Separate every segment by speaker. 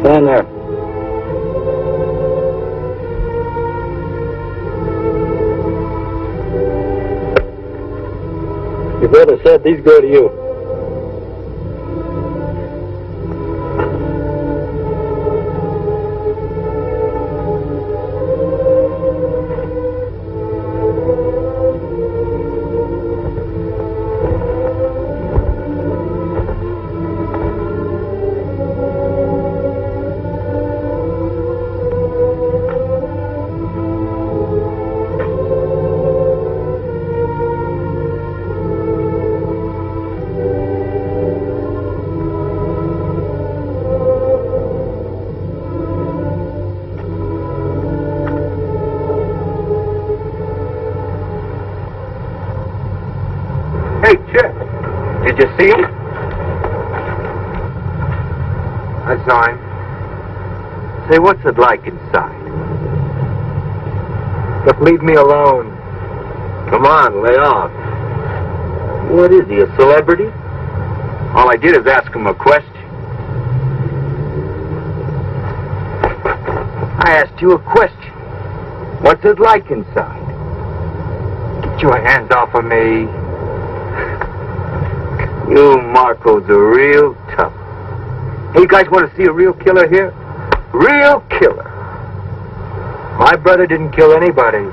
Speaker 1: Stand there. Your brother said these go to you.
Speaker 2: Hey, Chet, did you see him? I saw him. Say, what's it like inside? Just leave me alone. Come on, lay off. What is he, a celebrity? All I did is ask him a question. I asked you a question. What's it like inside? Get your hands off of me. You Marcos are real tough. Hey, you guys want to see a real killer here? Real killer. My brother didn't kill anybody.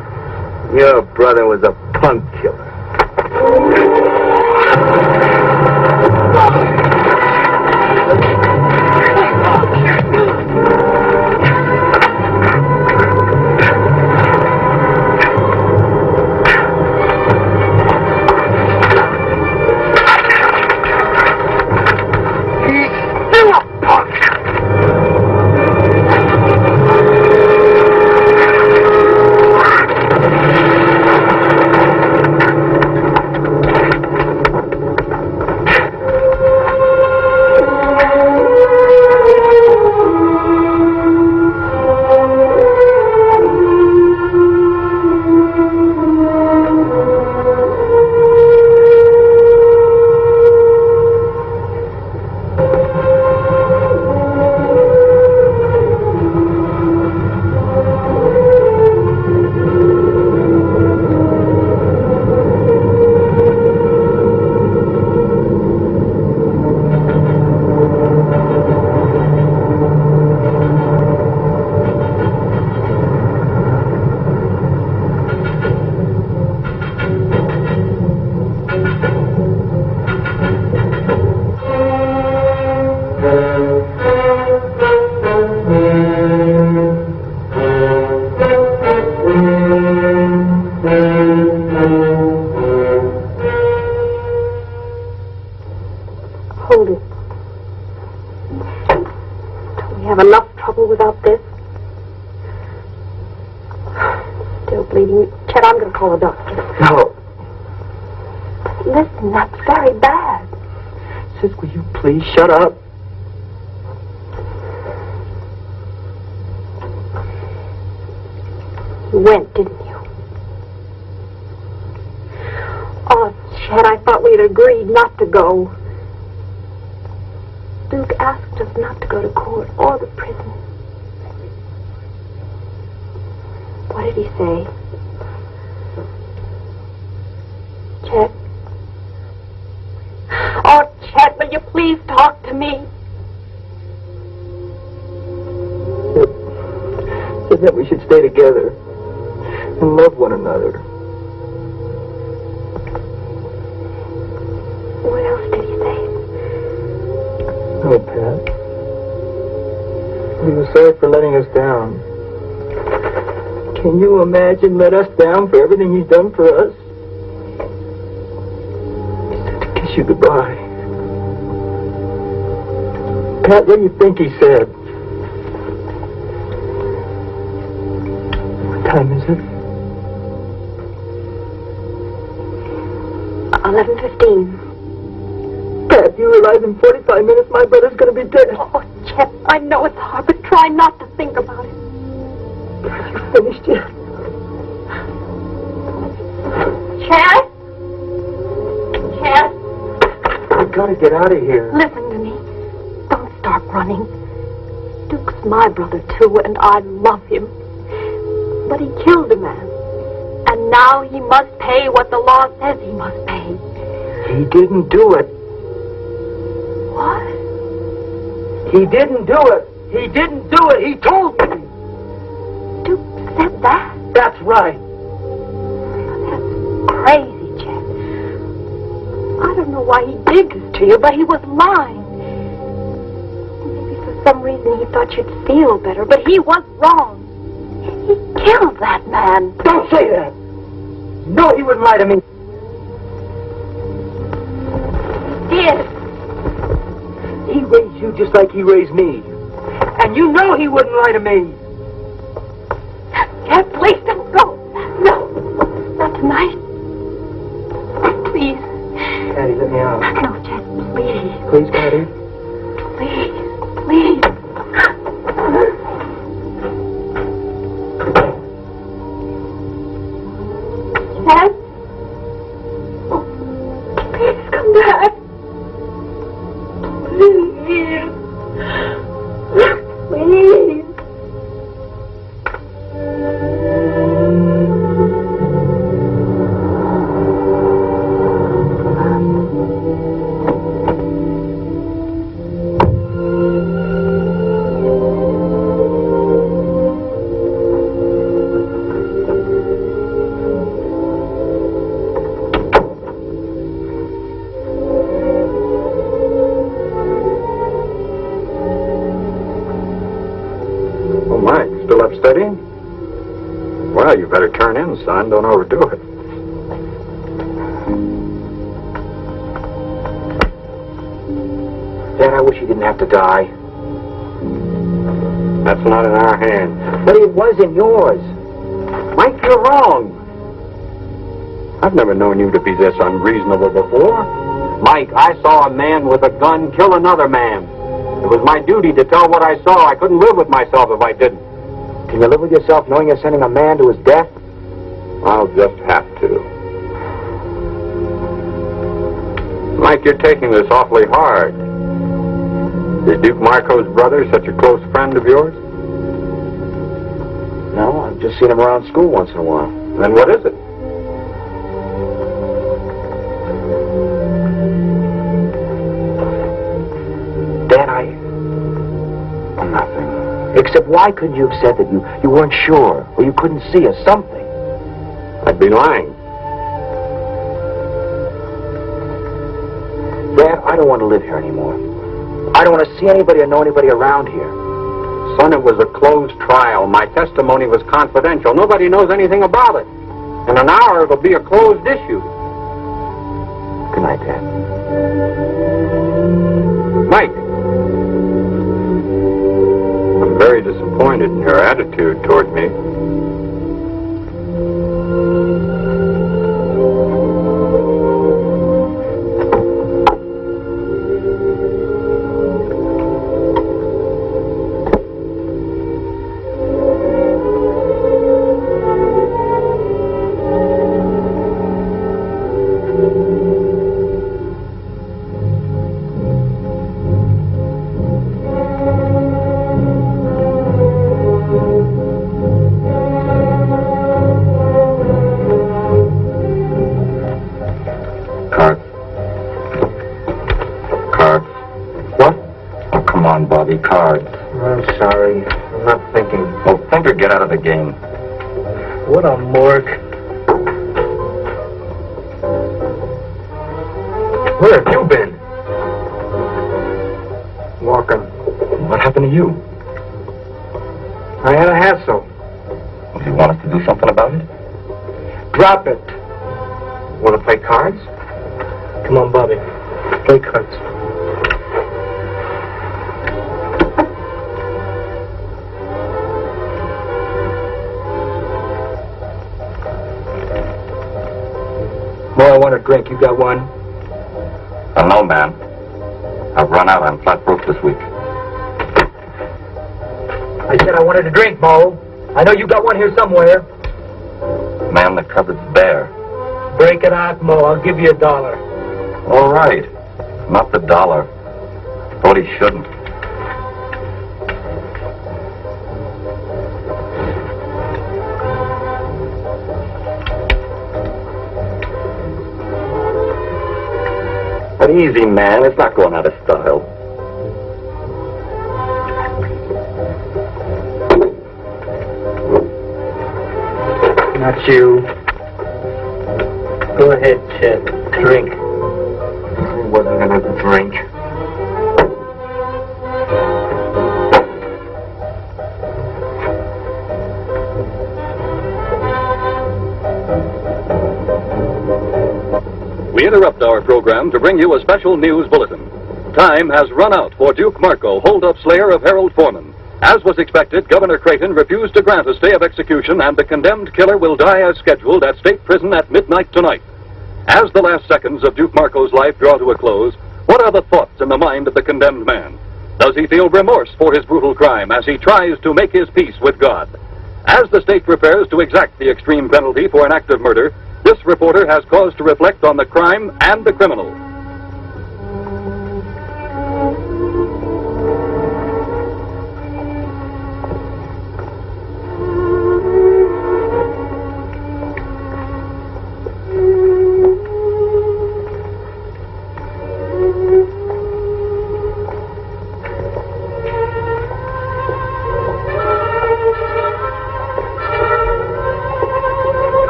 Speaker 2: Your brother was a punk killer.
Speaker 3: Hold it. Don't we have enough trouble without this? Still bleeding. Chet, I'm going to call the doctor.
Speaker 2: No.
Speaker 3: Listen, that's very bad.
Speaker 2: Sis, will you please shut up?
Speaker 3: You went, didn't you? Oh, Chet, I thought we'd agreed not to go. Duke asked us not to go to court or the prison. What did he say? Chet? Oh, Chet, will you please talk to me?
Speaker 2: Said that we should stay together and love one another.
Speaker 3: What else did he say?
Speaker 2: Oh, Pat. He was sorry for letting us down. Can you imagine let us down for everything he's done for us? He said to kiss you goodbye. Pat, what do you think he said? What time is it?
Speaker 3: 11:15.
Speaker 2: Pat, you realize in 45 minutes my brother's going to be dead.
Speaker 3: Oh, Chet, I know it's hard, but try not to think about it.
Speaker 2: You finished yet?
Speaker 3: Chet? Chet?
Speaker 2: We gotta get out of here.
Speaker 3: Listen to me. Don't start running. Duke's my brother, too, and I love him. But he killed a man. And now he must pay what the law says he must pay.
Speaker 2: He didn't do it.
Speaker 3: What?
Speaker 2: He didn't do it. He didn't do it. He told me.
Speaker 3: Duke said that?
Speaker 2: That's right.
Speaker 3: That's crazy, Chet. I don't know why he did this to you, but he was lying. Maybe for some reason he thought you'd feel better, but he was wrong. He killed that man.
Speaker 2: Don't say that. No, he wouldn't lie to me.
Speaker 3: He did.
Speaker 2: He raised you just like he raised me. And you know he wouldn't lie to me.
Speaker 3: Chet, please don't go. No, not tonight. Please.
Speaker 2: Patty, let me out.
Speaker 3: No, Chet, please.
Speaker 2: Please, Patty.
Speaker 3: Please, please. Chet? Oh, please come back. Please. Please.
Speaker 1: Studying? Well, you better turn in, son. Don't overdo it.
Speaker 2: Dad, I wish he didn't have to die.
Speaker 1: That's not in our hands.
Speaker 2: But it was in yours.
Speaker 1: Mike, you're wrong. I've never known you to be this unreasonable before. Mike, I saw a man with a gun kill another man. It was my duty to tell what I saw. I couldn't live with myself if I didn't.
Speaker 2: Can you live with yourself knowing you're sending a man to his death?
Speaker 1: I'll just have to. Mike, you're taking this awfully hard. Is Duke Marco's brother such a close friend of yours?
Speaker 2: No, I've just seen him around school once in a while.
Speaker 1: Then what is it?
Speaker 2: Dad, nothing. Except why couldn't you have said that you weren't sure, or you couldn't see, or something?
Speaker 1: I'd be lying.
Speaker 2: Dad, I don't want to live here anymore. I don't want to see anybody or know anybody around here.
Speaker 1: Son, it was a closed trial. My testimony was confidential. Nobody knows anything about it. In an hour, it'll be a closed issue.
Speaker 2: Good night, Dad.
Speaker 1: Mike. I'm very disappointed in your attitude toward me. Cards.
Speaker 2: I'm sorry. I'm not thinking.
Speaker 1: Oh, think or get out of the game.
Speaker 2: What a morgue. Where have you been?
Speaker 1: Walking. What happened to you?
Speaker 2: I had a hassle.
Speaker 1: Do you want us to do something about it?
Speaker 2: Drop it. Want to play cards? Come on, Bobby. Play cards. More, I want a drink. You got one?
Speaker 1: No, man. I've run out. I'm flat broke this week.
Speaker 2: I said I wanted a drink, Mo. I know you got one here somewhere.
Speaker 1: Man, the cupboard's bare.
Speaker 2: Break it out, Mo. I'll give you $1.
Speaker 1: All right. Not the $1. Thought he shouldn't. Easy, man. It's not going out of style.
Speaker 2: Not you. Go ahead, Chet. Drink. He wasn't gonna drink.
Speaker 4: We interrupt our program to bring you a special news bulletin. Time has run out for Duke Marco, hold-up slayer of Harold Foreman. As was expected, Governor Creighton refused to grant a stay of execution, and the condemned killer will die as scheduled at state prison at midnight tonight. As the last seconds of Duke Marco's life draw to a close, what are the thoughts in the mind of the condemned man? Does he feel remorse for his brutal crime as he tries to make his peace with God? As the state prepares to exact the extreme penalty for an act of murder, this reporter has cause to reflect on the crime and the criminal.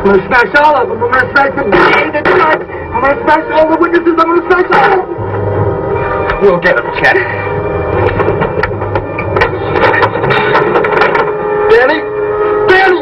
Speaker 2: I'm gonna smash all of them. I'm gonna smash the DA, the judge. I'm gonna smash all the witnesses. I'm gonna smash all of them. We'll get them, Chet. Danny! Danny!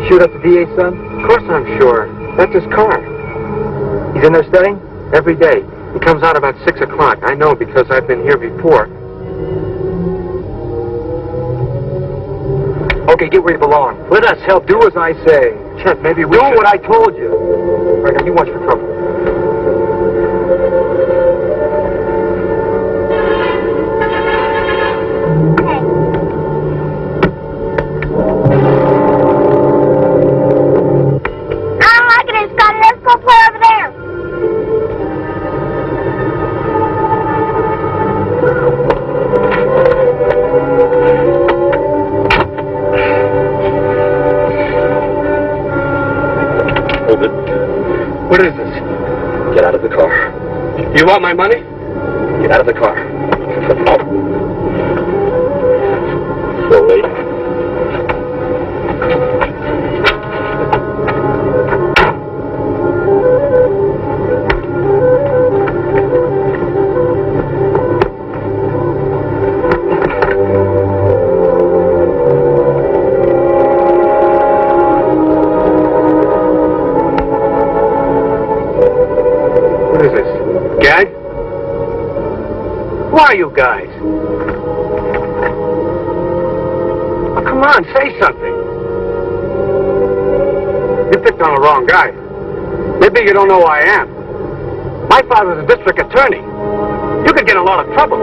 Speaker 2: Shoot up the DA, son? Of course I'm sure. That's his car. He's in there studying? Every day. He comes out about 6 o'clock. I know because I've been here before. Okay, get where you belong. Let us help. Do as I say. Chet, maybe we should... Do what I told you. All right, now you watch for trouble. What is this?
Speaker 1: Get out of the car.
Speaker 2: You want my money?
Speaker 1: Get out of the car. Slowly.
Speaker 2: Who are you guys? Oh, come on, say something. You picked on the wrong guy. Maybe you don't know who I am. My father's a district attorney. You could get in a lot of trouble.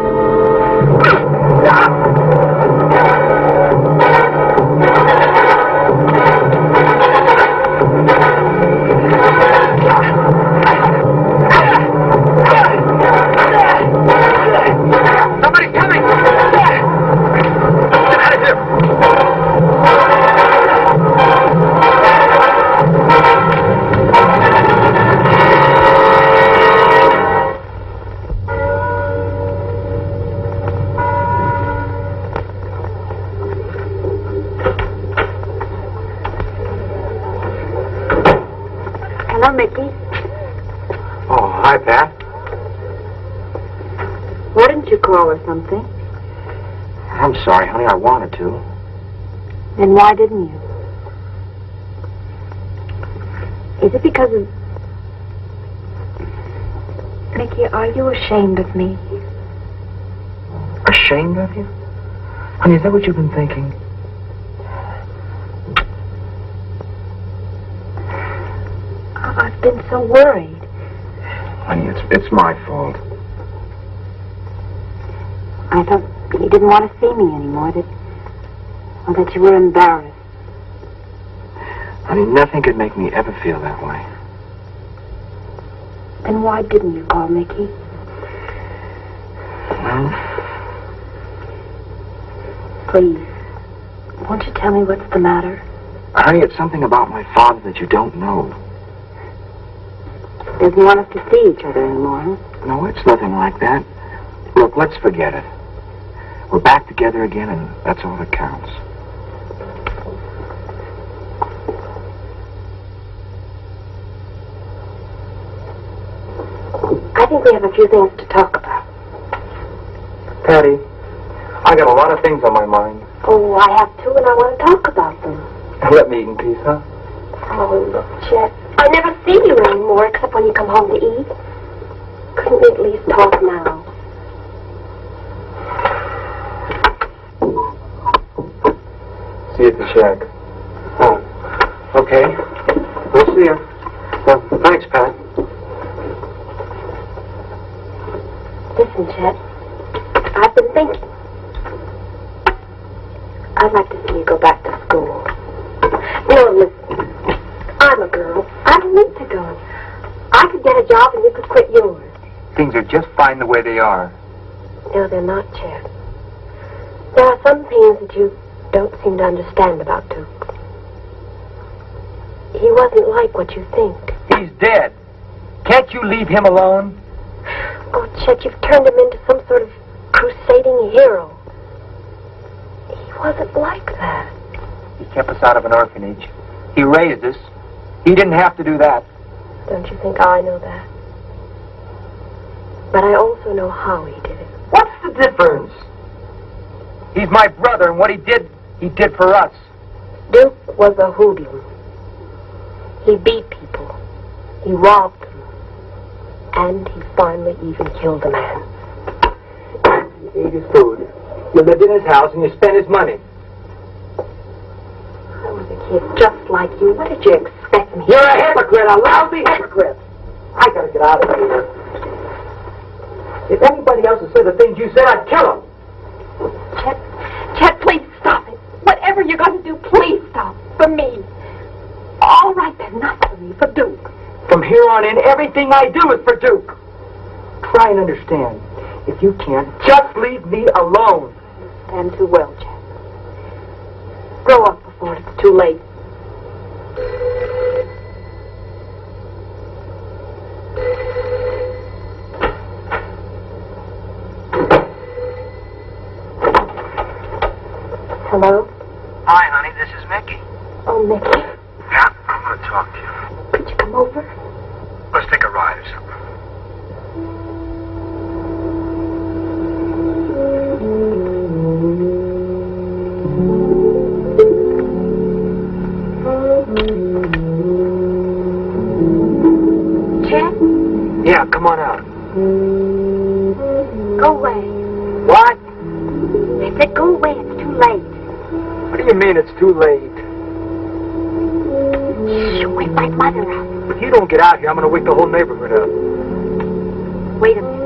Speaker 3: you call her something?
Speaker 2: I'm sorry, honey. I wanted to.
Speaker 3: Then why didn't you? Is it because of... Mickey, are you ashamed of me?
Speaker 2: Ashamed of you? Honey, is that what you've been thinking?
Speaker 3: I've been so worried.
Speaker 2: Honey, it's my fault.
Speaker 3: I thought you didn't want to see me anymore, or that you were embarrassed.
Speaker 2: Honey, nothing could make me ever feel that way.
Speaker 3: Then why didn't you call Mickey?
Speaker 2: Well,
Speaker 3: Please, won't you tell me what's the matter?
Speaker 2: honey, it's something about my father that you don't know.
Speaker 3: Doesn't want us to see each other anymore, huh?
Speaker 2: No, it's nothing like that. Look, let's forget it. We're back together again, and that's all that counts.
Speaker 3: I think we have a few things to talk about.
Speaker 2: Patty, I got a lot of things on my mind.
Speaker 3: Oh, I have too, and I want to talk about them.
Speaker 2: Let me eat in peace, huh?
Speaker 3: Oh, look, Chet, I never see you anymore except when you come home to eat. Couldn't we at least talk now?
Speaker 2: See you at the shack. Oh, okay. We'll see you. Well, thanks, Pat.
Speaker 3: Listen, Chet, I've been thinking. I'd like to see you go back to school. No, listen. I'm a girl. I don't need to go. I could get a job and you could quit yours.
Speaker 2: Things are just fine the way they are.
Speaker 3: No, they're not, Chet. There are some things that you don't seem to understand about Duke. He wasn't like what you think.
Speaker 2: He's dead. Can't you leave him alone?
Speaker 3: Oh, Chet, you've turned him into some sort of crusading hero. He wasn't like that.
Speaker 2: He kept us out of an orphanage. He raised us. He didn't have to do that.
Speaker 3: Don't you think I know that? But I also know how he did it.
Speaker 2: What's the difference? He's my brother, and what he did for us.
Speaker 3: Duke was a hoodlum. He beat people. He robbed them. And he finally even killed a man.
Speaker 2: You ate his food. You lived in his house, and you spent his money.
Speaker 3: I was a kid just like you. What did you expect me?
Speaker 2: You're a hypocrite, a lousy hypocrite. I gotta get out of here. If anybody else had said the things you said, I'd kill him.
Speaker 3: Chet, please stop it. Whatever you're going to do, please stop. For me. All right, then, not for me, for Duke.
Speaker 2: From here on in, everything I do is for Duke. Try and understand. If you can't, just leave me alone.
Speaker 3: Stand too well, Chet. Grow up before it's too late. Hello?
Speaker 2: Hi, honey, this is Mickey.
Speaker 3: Oh, Mickey.
Speaker 2: Yeah, I want to talk to you.
Speaker 3: Could you come over?
Speaker 2: Let's take a ride or something.
Speaker 3: Chet?
Speaker 2: Yeah, come on out.
Speaker 3: Go away.
Speaker 2: What?
Speaker 3: I said go away. It's too late.
Speaker 2: What do you mean it's too late?
Speaker 3: Shh, wake my mother up.
Speaker 2: If you don't get out here, I'm going to wake the whole neighborhood up.
Speaker 3: Wait a minute.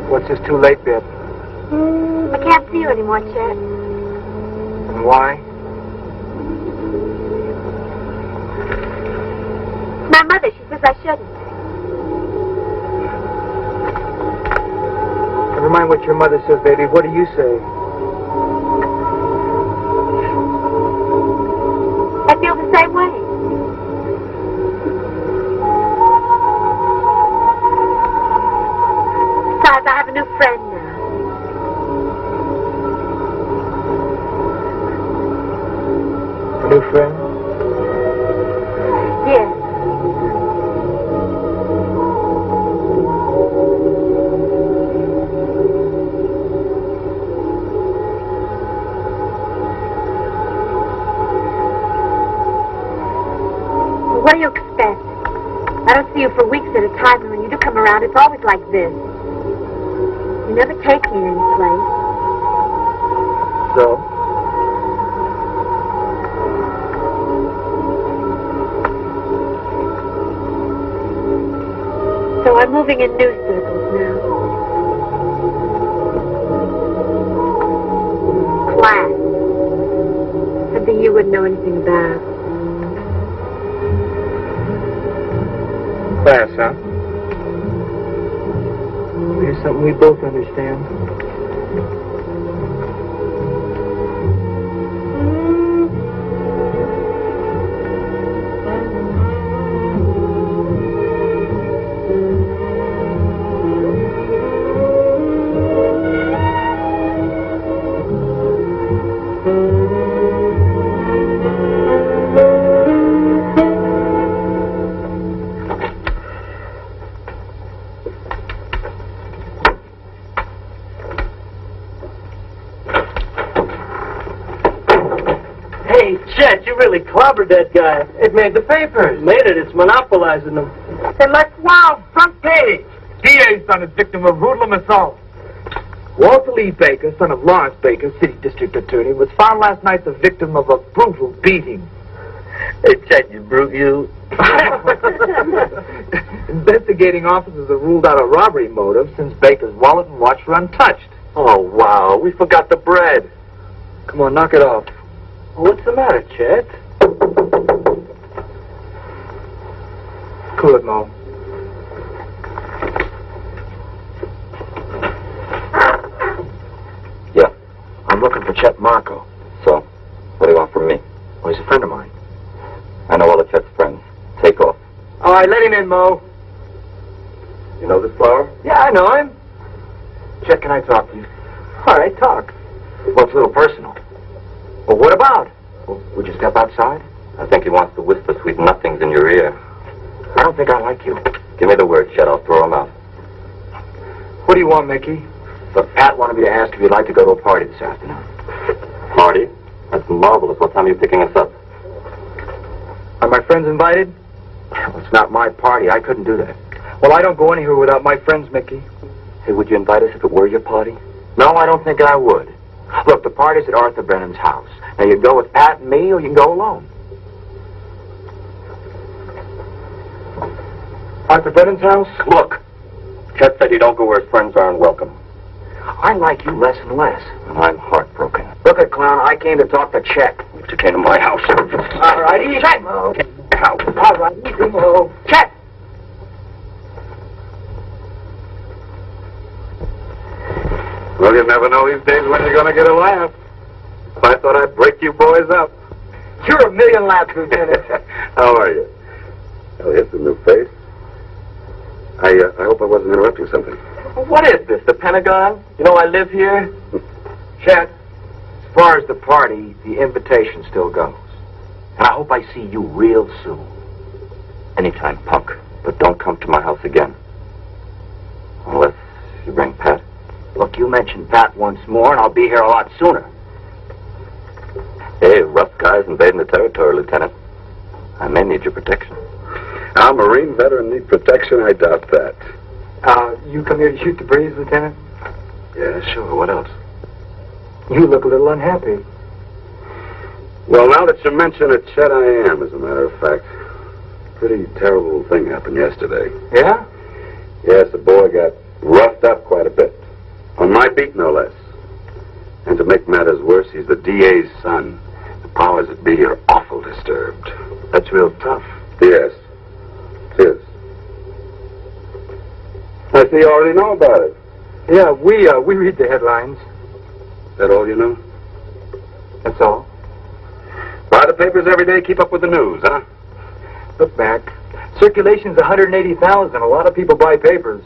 Speaker 2: What's this too late bit?
Speaker 3: I can't see you anymore, Chet.
Speaker 2: And why?
Speaker 3: My mother, she says I shouldn't.
Speaker 2: Never mind what your mother says, baby. What do you say? A new friend?
Speaker 3: Yes. Well, what do you expect? I don't see you for weeks at a time, and when you do come around, it's always like this. You never take me any place.
Speaker 2: So?
Speaker 3: So I'm moving in new circles now. Class. Something you wouldn't know anything about.
Speaker 2: Class, huh? Here's something we both understand.
Speaker 5: Hey, Chet, you really clobbered that guy. It made the papers. Made it. It's monopolizing them.
Speaker 2: Hey, let's wow, front page. DA's son is victim of hoodlum assault. Walter Lee Baker, son of Lawrence Baker, city district attorney, was found last night the victim of a brutal beating.
Speaker 5: Hey, Chet, you brute, you.
Speaker 2: Investigating officers have ruled out a robbery motive since Baker's wallet and watch were untouched.
Speaker 1: Oh, wow. We forgot the bread.
Speaker 2: Come on, knock it off.
Speaker 5: What's the matter, Chet?
Speaker 2: Cool it, Mo.
Speaker 1: Yeah. I'm looking for Chet Marco. So, what do you want from me? Well, he's a friend of mine. I know all of Chet's friends. Take off.
Speaker 2: All right, let him in, Mo.
Speaker 1: You know this flower?
Speaker 2: Yeah, I know him.
Speaker 1: Chet, can I talk to you?
Speaker 2: All right, talk.
Speaker 1: Well, it's a little personal. Well, what about? Well, would you step outside? I think he wants to whisper sweet nothings in your ear. I don't think I like you. Give me the word, Chet. I'll throw him out.
Speaker 2: What do you want, Mickey?
Speaker 1: Look, Pat wanted me to ask if you'd like to go to a party this afternoon. Party? That's marvelous. What time are you picking us up?
Speaker 2: Are my friends invited?
Speaker 1: Well, it's not my party. I couldn't do that.
Speaker 2: Well, I don't go anywhere without my friends, Mickey.
Speaker 1: Hey, would you invite us if it were your party? No, I don't think I would. Look, the party's at Arthur Brennan's house. Now, you can go with Pat and me, or you can go alone.
Speaker 2: Arthur Brennan's house?
Speaker 1: Look, Chet said you don't go where his friends aren't welcome. I like you less and less. And I'm heartbroken. Look at Clown, I came to talk to Chet. But you came to my house.
Speaker 2: All right, easy,
Speaker 1: Chet!
Speaker 2: Mo.
Speaker 1: Out.
Speaker 2: All right, easy, Mo.
Speaker 1: Chet!
Speaker 6: Well, you never know these days when you're going to get a laugh. I thought I'd break you boys up.
Speaker 2: You're a million laughs, Lieutenant.
Speaker 6: How are you? Oh, here's a new face. I hope I wasn't interrupting something.
Speaker 1: What is this, the Pentagon? You know I live here?
Speaker 2: Chet, as far as the party, the invitation still goes.
Speaker 1: And I hope I see you real soon. Anytime, punk. But don't come to my house again. Unless you bring Pat. Look, you mention Pat once more, and I'll be here a lot sooner. Hey, rough guys invading the territory, Lieutenant. I may need your protection.
Speaker 6: Our Marine veteran need protection? I doubt that.
Speaker 2: You come here to shoot the breeze, Lieutenant?
Speaker 6: Yeah, sure. What else?
Speaker 2: You look a little unhappy.
Speaker 6: Well, now that you mention it, Chet, I am, as a matter of fact. Pretty terrible thing happened yesterday.
Speaker 2: Yeah?
Speaker 6: Yes, the boy got roughed up quite a bit. On my beat, no less. And to make matters worse, he's the DA's son. The powers that be are awful disturbed.
Speaker 2: That's real tough.
Speaker 6: Yes. It is. I see you already know about it.
Speaker 2: Yeah, we read the headlines.
Speaker 6: That all you know?
Speaker 2: That's all.
Speaker 6: Buy the papers every day, keep up with the news, huh?
Speaker 2: Look back. Circulation's 180,000. A lot of people buy papers.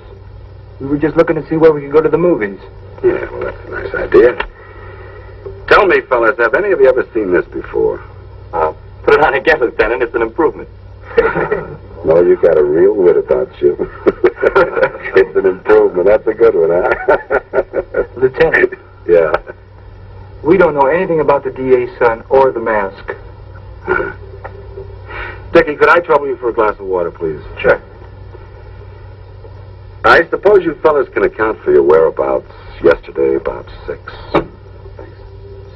Speaker 2: We were just looking to see where we could go to the movies.
Speaker 6: Yeah, well, that's a nice idea. Tell me, fellas, have any of you ever seen this before?
Speaker 2: put on again, Lieutenant. It's an improvement.
Speaker 6: No, you got a real wit about you. It's an improvement. That's a good one, huh?
Speaker 2: Lieutenant.
Speaker 6: Yeah.
Speaker 2: We don't know anything about the DA's son or the mask.
Speaker 6: Dickie, could I trouble you for a glass of water, please?
Speaker 2: Sure.
Speaker 6: I suppose you fellas can account for your whereabouts yesterday about 6.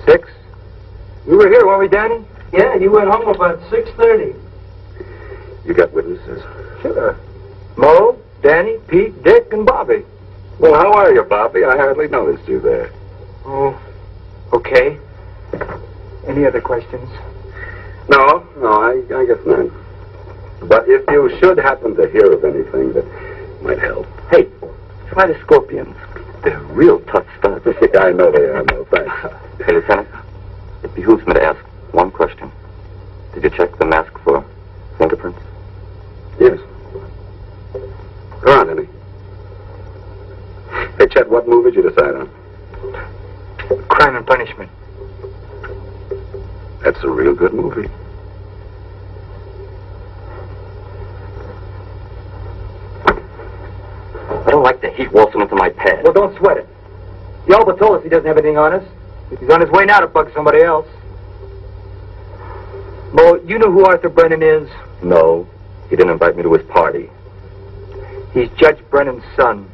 Speaker 2: 6? We were here, weren't we, Danny?
Speaker 5: Yeah, you went home about 6:30.
Speaker 6: You got witnesses?
Speaker 2: Sure. Mo, Danny, Pete, Dick, and Bobby.
Speaker 6: Well, how are you, Bobby? I hardly noticed you there.
Speaker 2: Oh, okay. Any other questions?
Speaker 6: No, I guess none. But if you should happen to hear of anything that might help.
Speaker 2: Hey, try the scorpions. They're real tough stuff.
Speaker 6: I know they are, no, thanks.
Speaker 2: Hey, Lieutenant, it behooves me to ask one question. Did you check the mask for fingerprints?
Speaker 6: Yes. Go on, Henny. Hey, Chet, what movie did you decide on?
Speaker 2: Crime and Punishment.
Speaker 6: That's a real good movie.
Speaker 2: I don't like the heat waltzing into my pad. Well, don't sweat it. Yalba told us he doesn't have anything on us. He's on his way now to bug somebody else. Mo, you know who Arthur Brennan is? No. He didn't invite me to his party. He's Judge Brennan's son.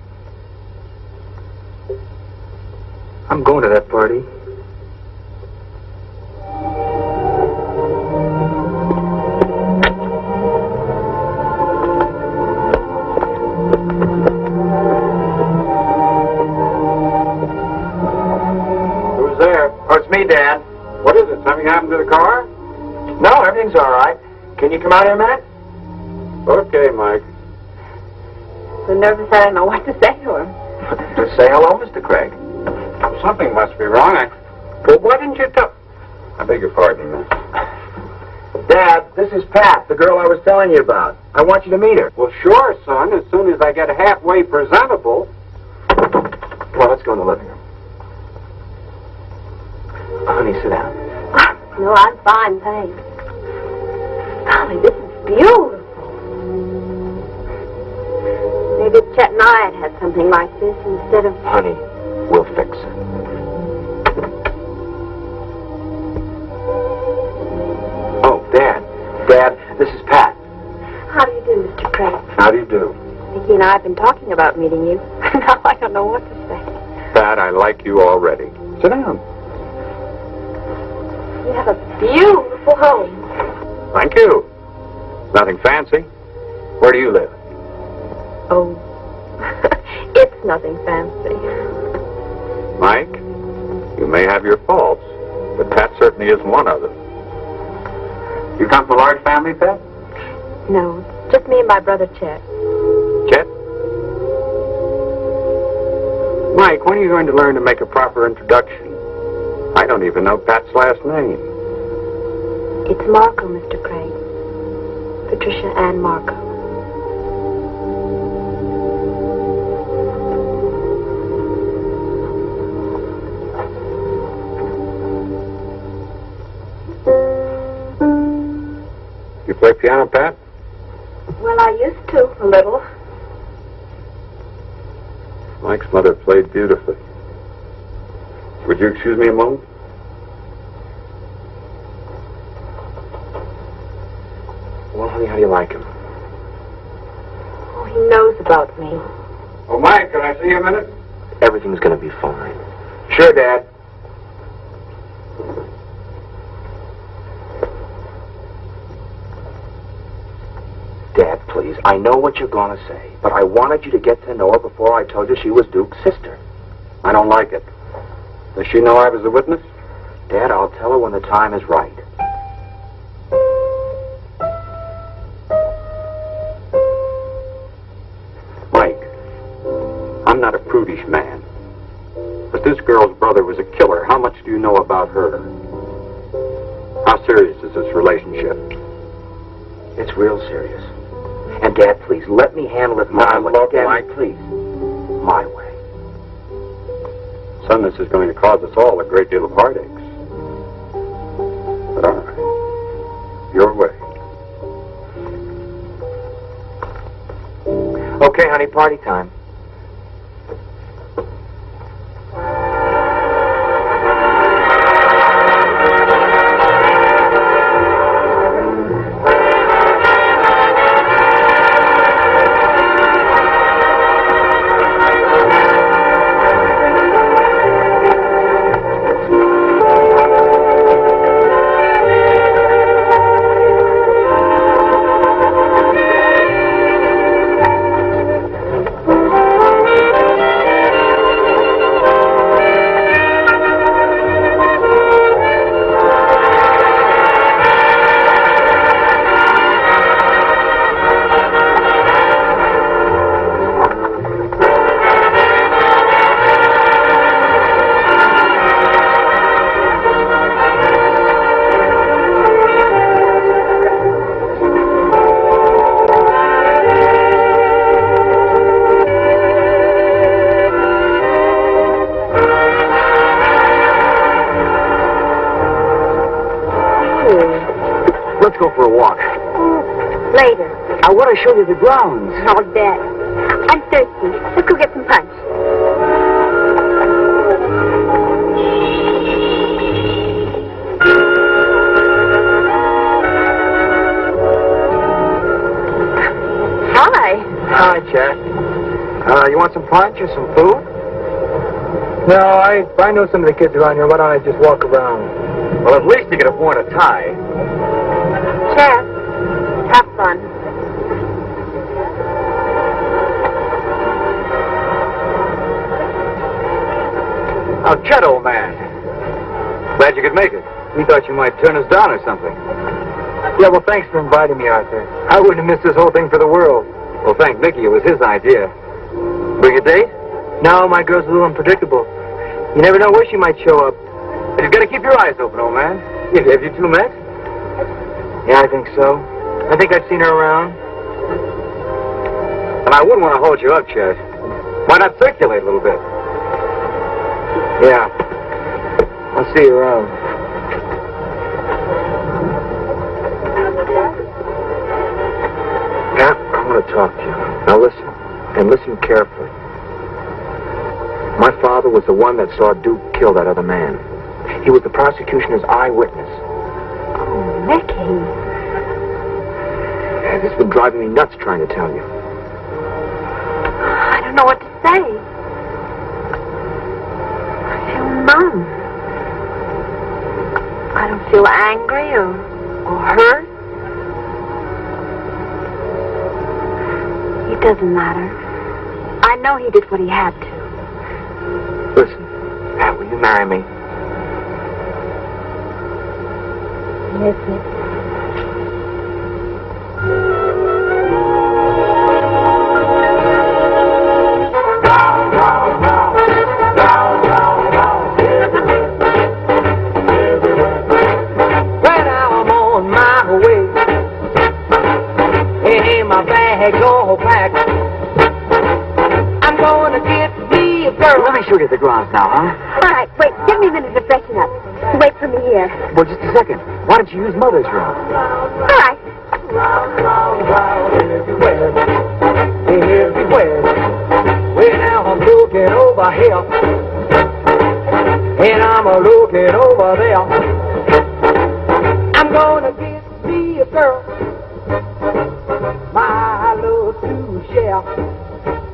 Speaker 2: I'm going to that party.
Speaker 1: Who's there?
Speaker 2: Oh, it's me, Dad.
Speaker 1: What is it? Something happened to the car?
Speaker 2: No, everything's all right. Can you come out here a minute?
Speaker 1: Okay, Mike.
Speaker 3: So nervous I don't know what to say to him.
Speaker 2: Just say hello, Mr. Craig.
Speaker 1: Something must be wrong.
Speaker 2: Well, why didn't you tell...
Speaker 1: I beg your pardon, miss.
Speaker 2: Dad, this is Pat, the girl I was telling you about. I want you to meet her.
Speaker 1: Well, sure, son. As soon as I get halfway presentable.
Speaker 2: Well, let's go in the living room. Honey, sit down.
Speaker 3: No, I'm fine, thanks. Golly, this is beautiful. Maybe if Chet and I had something like this instead of...
Speaker 2: Honey, we'll fix it. Oh, Dad. Dad, this is Pat.
Speaker 3: How do you do, Mr. Craig?
Speaker 6: How do you do?
Speaker 3: Vicki and I have been talking about meeting you. Now I don't know what to say.
Speaker 1: Pat, I like you already. Sit down.
Speaker 3: You have a beautiful home.
Speaker 1: Thank you. Nothing fancy. Where do you live?
Speaker 3: Oh, it's nothing fancy.
Speaker 1: Mike, you may have your faults, but Pat certainly isn't one of them. You come from a large family, Pat?
Speaker 3: No, just me and my brother Chet.
Speaker 1: Chet? Mike, when are you going to learn to make a proper introduction? I don't even know Pat's last name.
Speaker 3: It's Marco, Mr. Craig. Patricia Ann Marco.
Speaker 1: You play piano, Pat?
Speaker 3: Well, I used to, a little.
Speaker 6: Mike's mother played beautifully. Would you excuse me a moment?
Speaker 2: Well, honey, how do you like him?
Speaker 3: Oh, he knows about me.
Speaker 1: Oh, Mike, can I see you a minute?
Speaker 2: Everything's going to be fine. Sure, Dad. Dad, please, I know what you're going to say, but I wanted you to get to know her before I told you she was Duke's sister.
Speaker 1: I don't like it. Does she know I was a witness?
Speaker 2: Dad, I'll tell her when the time is right.
Speaker 1: Mike, I'm not a prudish man. But this girl's brother was a killer. How much do you know about her? How serious is this relationship?
Speaker 2: It's real serious. And, Dad, please, let me handle it my way.
Speaker 1: look,
Speaker 2: Dad,
Speaker 1: Mike.
Speaker 2: please. My way.
Speaker 1: Son, this is going to cause us all a great deal of heartaches. But all right. Your
Speaker 2: honey, party time. Let's go for a walk.
Speaker 3: Later.
Speaker 2: I want to show you the grounds.
Speaker 3: I'll bet. I'm thirsty. Let's go get some punch. Hi.
Speaker 2: Hi, Chet. You want some punch or some food? No, I know some of the kids around here. Why don't I just walk around?
Speaker 1: Well, at least you could afford a tie.
Speaker 3: Chef, have fun.
Speaker 2: Oh, Chet, old man. Glad you could make it. We thought you might turn us down or something. Yeah, well, thanks for inviting me, Arthur. I wouldn't have missed this whole thing for the world. Well, thank Mickey. It was his idea. Bring a date? No, my girl's a little unpredictable. You never know where she might show up. But you've got to keep your eyes open, old man. Have you two met? Yeah, I think so. I think I've seen her around. And I wouldn't want to hold you up, Chet. Why not circulate a little bit? Yeah. I'll see you around. Pat, I want to talk to you. Now listen, and listen carefully. My father was the one that saw Duke kill that other man. He was the prosecutioner's eyewitness.
Speaker 3: Oh, Mickey.
Speaker 2: And this has been driving me nuts trying to tell you.
Speaker 3: I don't know what to say. I feel numb. I don't feel angry or hurt. It doesn't matter. I know he did what he had to.
Speaker 2: Listen, Pat, will you marry me?
Speaker 3: Yes, Mickey.
Speaker 2: Let me show you the grounds now, huh?
Speaker 3: All right, wait. Give me a minute to freshen up. Wait for me here.
Speaker 2: Well, just a second. Why don't you use Mother's room?
Speaker 3: All right.
Speaker 5: Everywhere. Well, now I'm looking over here. And I'm looking over there. I'm gonna get me a girl. My love to share.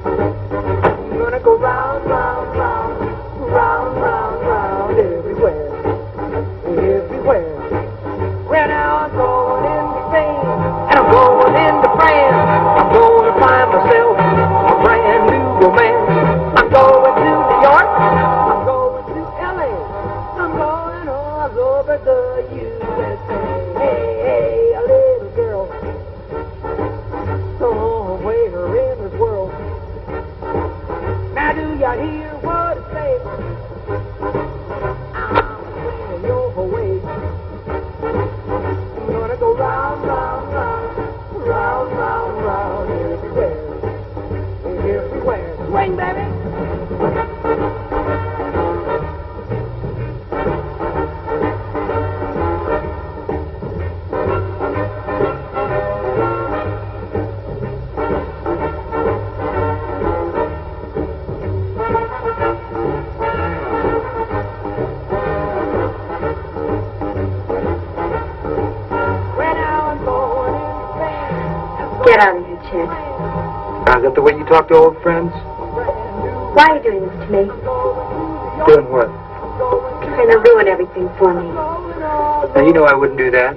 Speaker 5: I'm gonna go round, round, round, round, round, round, everywhere, everywhere. Well, now I'm going into Spain, and I'm going into France. I'm going to find myself a brand new romance. I'm going to New York, I'm going to L.A., I'm going all over the USA. Hey, hey, a little girl, somewhere in this world. Now do you hear what I say? I'm swinging your way. I'm gonna go round, round, round, round, round, round, everywhere, everywhere. Swing, baby!
Speaker 3: Chet.
Speaker 2: Is that the way you talk to old friends?
Speaker 3: Why are you doing this to me?
Speaker 2: Doing what?
Speaker 3: Trying to ruin everything for me.
Speaker 2: Now, you know I wouldn't do that.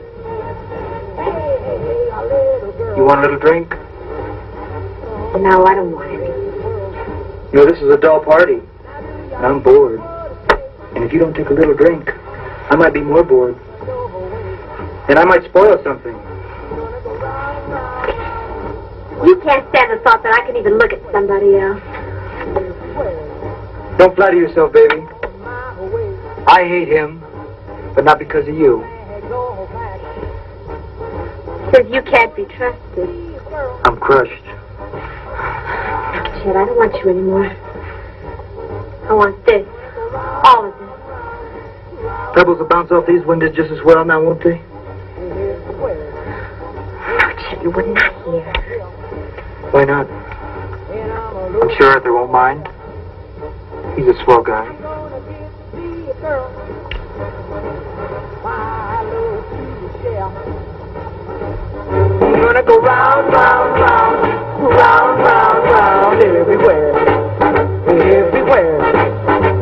Speaker 2: You want a little drink?
Speaker 3: No, I don't want it.
Speaker 2: You know, this is a dull party. And I'm bored. And if you don't take a little drink, I might be more bored. And I might spoil something.
Speaker 3: You can't stand the thought that I can even look at somebody else.
Speaker 2: Don't flatter yourself, baby. I hate him, but not because of you.
Speaker 3: Says you can't be trusted.
Speaker 2: I'm crushed.
Speaker 3: Chet, I don't want you anymore. I want this. All of this.
Speaker 2: Pebbles will bounce off these windows just as well now, won't they?
Speaker 3: No, Chet, you would not hear.
Speaker 2: Why not? I'm sure Arthur won't mind. He's a swell guy.
Speaker 5: We're gonna go round, round, round, round, round, round, everywhere, everywhere.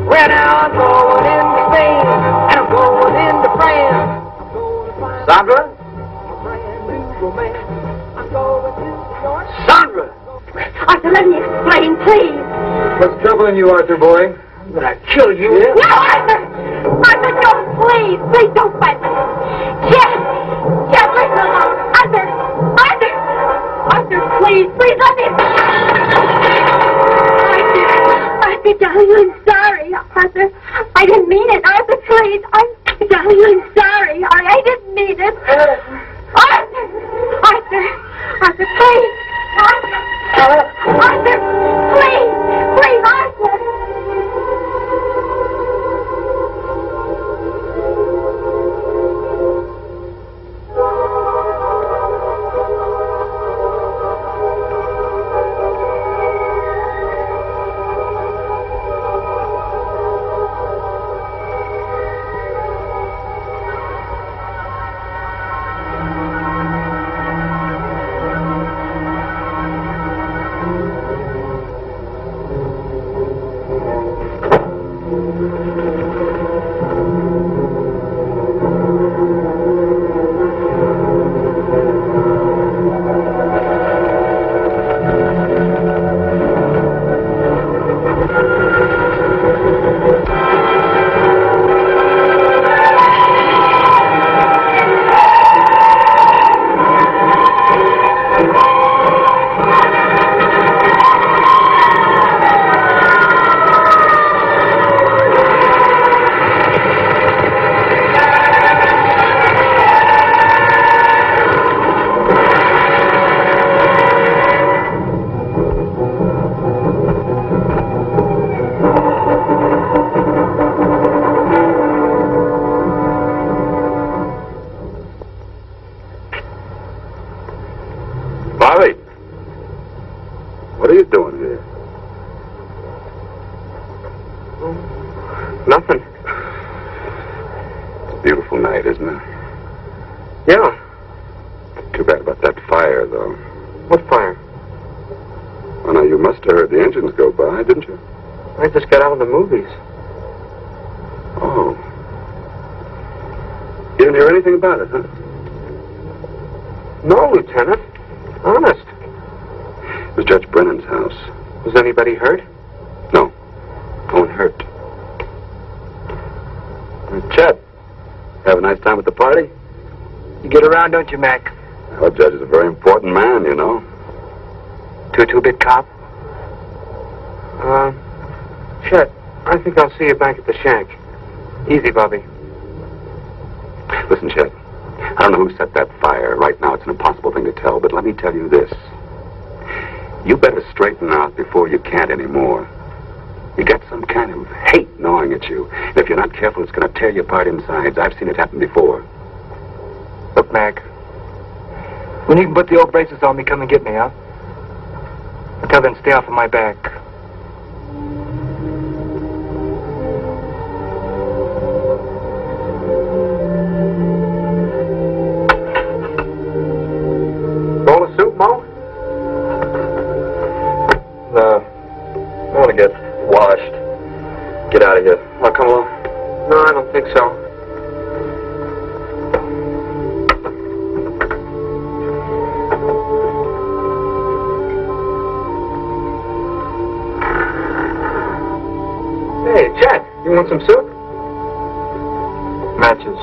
Speaker 5: Well, now I'm going into Spain, and I'm going into France.
Speaker 2: Sandra? Sandra!
Speaker 3: Arthur, let me explain, please.
Speaker 2: What's troubling you, Arthur boy? I'm gonna kill you.
Speaker 3: No, Arthur! Arthur, don't, please! Please don't fight me! Chet! Chet, leave me alone! Arthur! Arthur! Arthur, please! Please let me... Arthur, darling, I'm sorry. Arthur, I didn't mean it. Arthur, please. Darling, I'm sorry. I didn't mean it. Arthur! Arthur! Arthur, please! Arthur! Arthur! Please! Please, Arthur!
Speaker 6: Bobby! What are you doing here?
Speaker 2: Nothing.
Speaker 6: It's a beautiful night, isn't it?
Speaker 2: Yeah.
Speaker 6: Too bad about that fire, though.
Speaker 2: What fire?
Speaker 6: Oh, now, you must have heard the engines go by, didn't you?
Speaker 2: I just got out of the movies.
Speaker 6: Oh. You didn't hear anything about it, huh?
Speaker 2: No, Lieutenant. Honest.
Speaker 6: It was Judge Brennan's house.
Speaker 2: Was anybody hurt?
Speaker 6: No. No one hurt.
Speaker 2: Chet,
Speaker 6: Have a nice time at the party?
Speaker 2: you get around, don't you, Mac?
Speaker 6: Well, Judge is a very important man, you know.
Speaker 2: To a two-bit cop? Chet, I think I'll see you back at the shack. Easy, Bobby.
Speaker 6: Listen, Chet. I don't know who set that fire. Right now, it's an impossible thing to tell, but let me tell you this. You better straighten out before you can't anymore. You got some kind of hate gnawing at you. And if you're not careful, it's going to tear you apart inside. I've seen it happen before.
Speaker 2: Look, Mac. When you can put the old braces on me, come and get me, huh? Until then, stay off of my back.
Speaker 1: Bowl of soup, Mo?
Speaker 2: want some soup? Matches.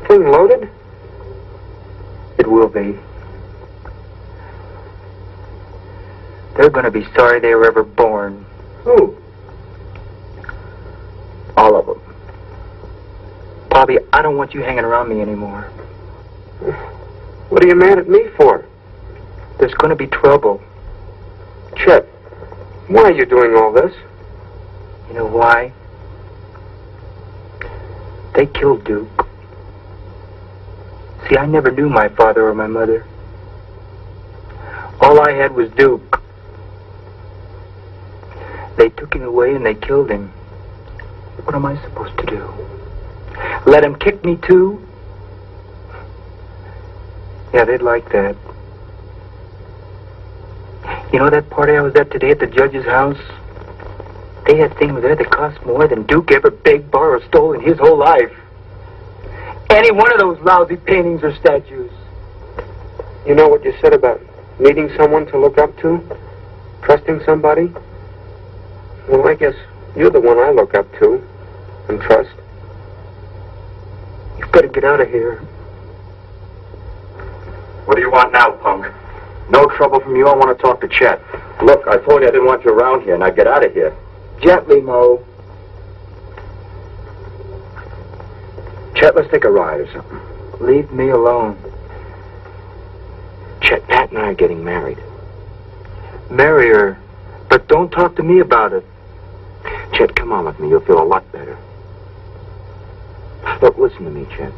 Speaker 2: Thing loaded? It will be. They're going to be sorry they were ever born. Who? All of them. Bobby, I don't want you hanging around me anymore.
Speaker 1: What are you mad at me for?
Speaker 2: There's going to be trouble.
Speaker 1: Chet, why are you doing all this?
Speaker 2: You know why? They killed Duke. See, I never knew my father or my mother. All I had was Duke. They took him away and they killed him. What am I supposed to do? Let him kick me too? Yeah, they'd like that. You know that party I was at today at the judge's house? They had things there that cost more than Duke ever begged, borrowed, or stole in his whole life. Any one of those lousy paintings or statues.
Speaker 1: You know what you said about needing someone to look up to? Trusting somebody? Well, I guess you're the one I look up to and trust.
Speaker 2: You've got to get out of here.
Speaker 1: What do you want now, punk? No trouble from you. I want to talk to Chet. Look, I told you I didn't want you around here. Now get out of here.
Speaker 2: Gently, Mo.
Speaker 1: Chet, let's take a ride or something.
Speaker 2: Leave me alone.
Speaker 1: Chet, Pat and I are getting married.
Speaker 2: Marry her, but don't talk to me about it.
Speaker 1: Chet, come on with me. You'll feel a lot better. Look, listen to me, Chet.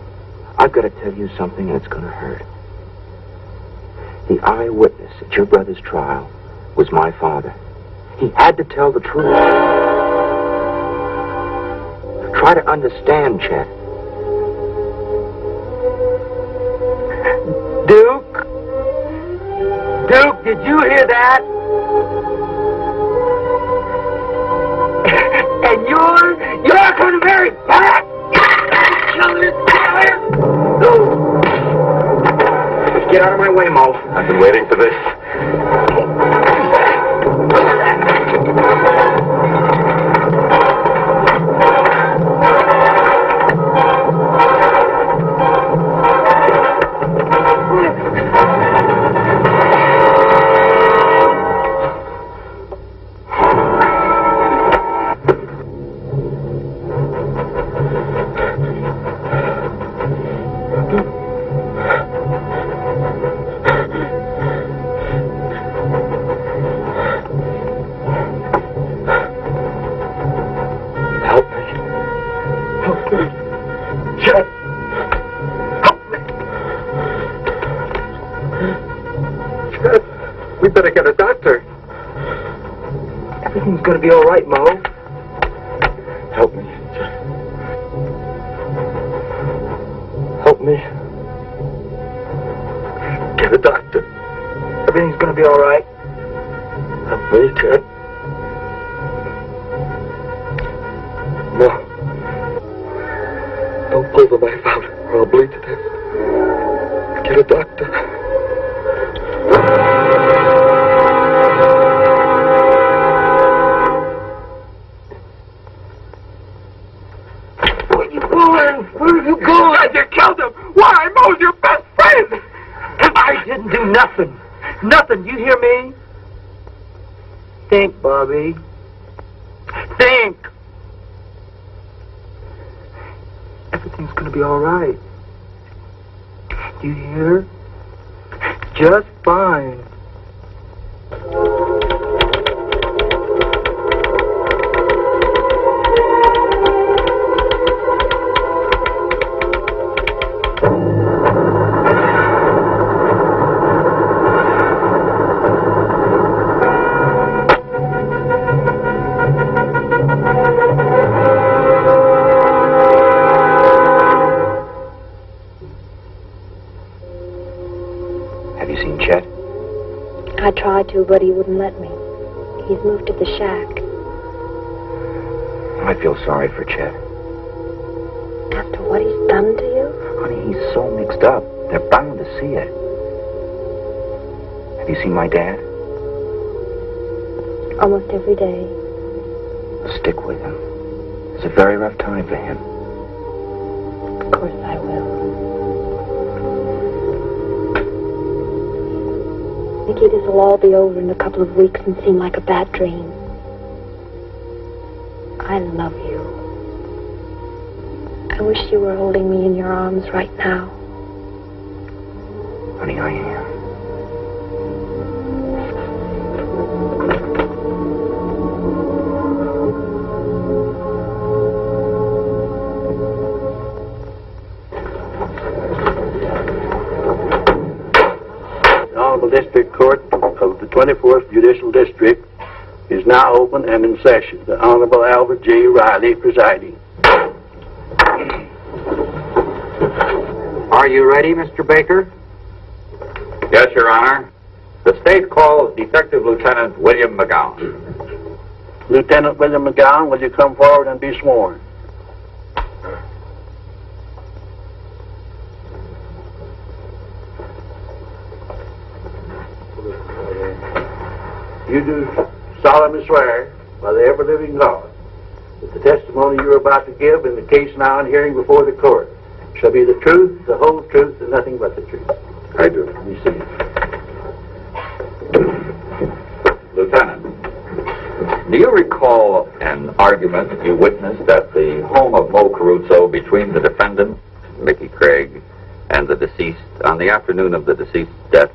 Speaker 1: I've got to tell you something, and it's going to hurt. The eyewitness at your brother's trial was my father. He had to tell the truth. Try to understand, Chet.
Speaker 2: Duke? Duke, did you hear that? And you're going to marry Pat?
Speaker 1: Get out of my way, Mo. I've been waiting for this.
Speaker 2: We better get a doctor. Everything's going to be all right, Mo.
Speaker 1: Help me. Help me. Get a doctor.
Speaker 2: Everything's going to be all right.
Speaker 1: Help me, Ted. No. Don't pull the knife out or I'll bleed to death. Get a doctor.
Speaker 2: Where are you going? You killed him! Why? Mo's your best friend! I didn't do nothing. Nothing. You hear me? Think, Bobby. Think! Everything's gonna be all right. You hear? Just fine.
Speaker 3: tried to, but he wouldn't let me. He's moved to the shack.
Speaker 2: I feel sorry for Chet.
Speaker 3: After what he's done to you?
Speaker 2: Honey, he's so mixed up. They're bound to see it. Have you seen my dad?
Speaker 3: Almost every day.
Speaker 2: Stick with him. It's a very rough time for him.
Speaker 3: Of course I will. Mickey, this will all be over in a couple of weeks and seem like a bad dream. I love you. I wish you were holding me in your arms right now.
Speaker 2: Honey, I am.
Speaker 7: The Honorable District Court of the 24th Judicial District is now open and in session. The Honorable Albert J. Riley presiding.
Speaker 1: Are you ready, Mr. Baker?
Speaker 6: Yes, Your Honor. The state calls Detective Lieutenant William McGowan.
Speaker 7: Lieutenant William McGowan, will you come forward and be sworn? You do solemnly swear by the ever-living God that the testimony you are about to give in the case now in hearing before the court shall be the truth, the whole truth, and nothing but the truth.
Speaker 6: I do.
Speaker 7: You see.
Speaker 6: Lieutenant, do you recall an argument you witnessed at the home of Mo Caruso between the defendant, Mickey Craig, and the deceased on the afternoon of the deceased's death?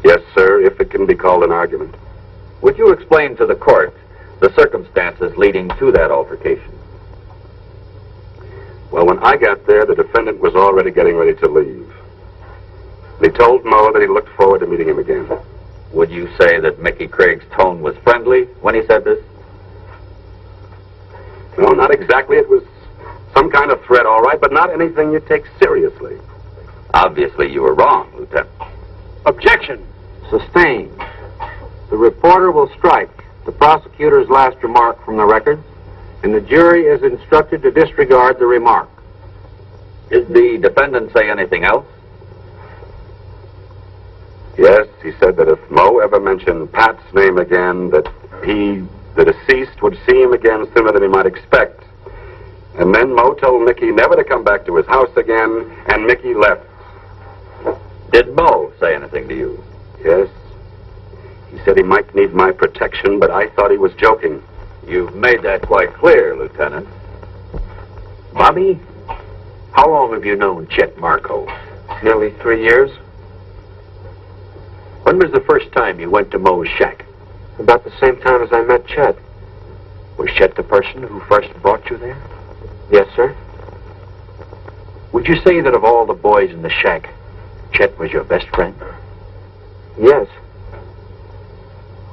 Speaker 1: Yes, sir, if it can be called an argument.
Speaker 6: Would you explain to the court the circumstances leading to that altercation?
Speaker 1: Well, when I got there, the defendant was already getting ready to leave. He told Mo that he looked forward to meeting him again.
Speaker 6: Would you say that Mickey Craig's tone was friendly when he said this?
Speaker 1: No, not exactly. It was some kind of threat, all right, but not anything you take seriously.
Speaker 6: Obviously, you were wrong, Lieutenant.
Speaker 1: Objection. Sustained. The reporter will strike the prosecutor's last remark from the record, and the jury is instructed to disregard the remark.
Speaker 6: Did the defendant say anything else?
Speaker 1: Yes, he said that if Mo ever mentioned Pat's name again, that he, the deceased, would see him again sooner than he might expect. And then Mo told Mickey never to come back to his house again, and Mickey left.
Speaker 6: Did Mo say anything to you?
Speaker 1: Yes. He said he might need my protection, but I thought he was joking.
Speaker 6: You've made that quite clear, Lieutenant.
Speaker 2: Bobby, how long have you known Chet Marco?
Speaker 1: Nearly 3 years.
Speaker 2: When was the first time you went to Mo's shack?
Speaker 1: About the same time as I met Chet.
Speaker 2: Was Chet the person who first brought you there?
Speaker 1: Yes, sir.
Speaker 2: Would you say that of all the boys in the shack, Chet was your best friend?
Speaker 1: Yes.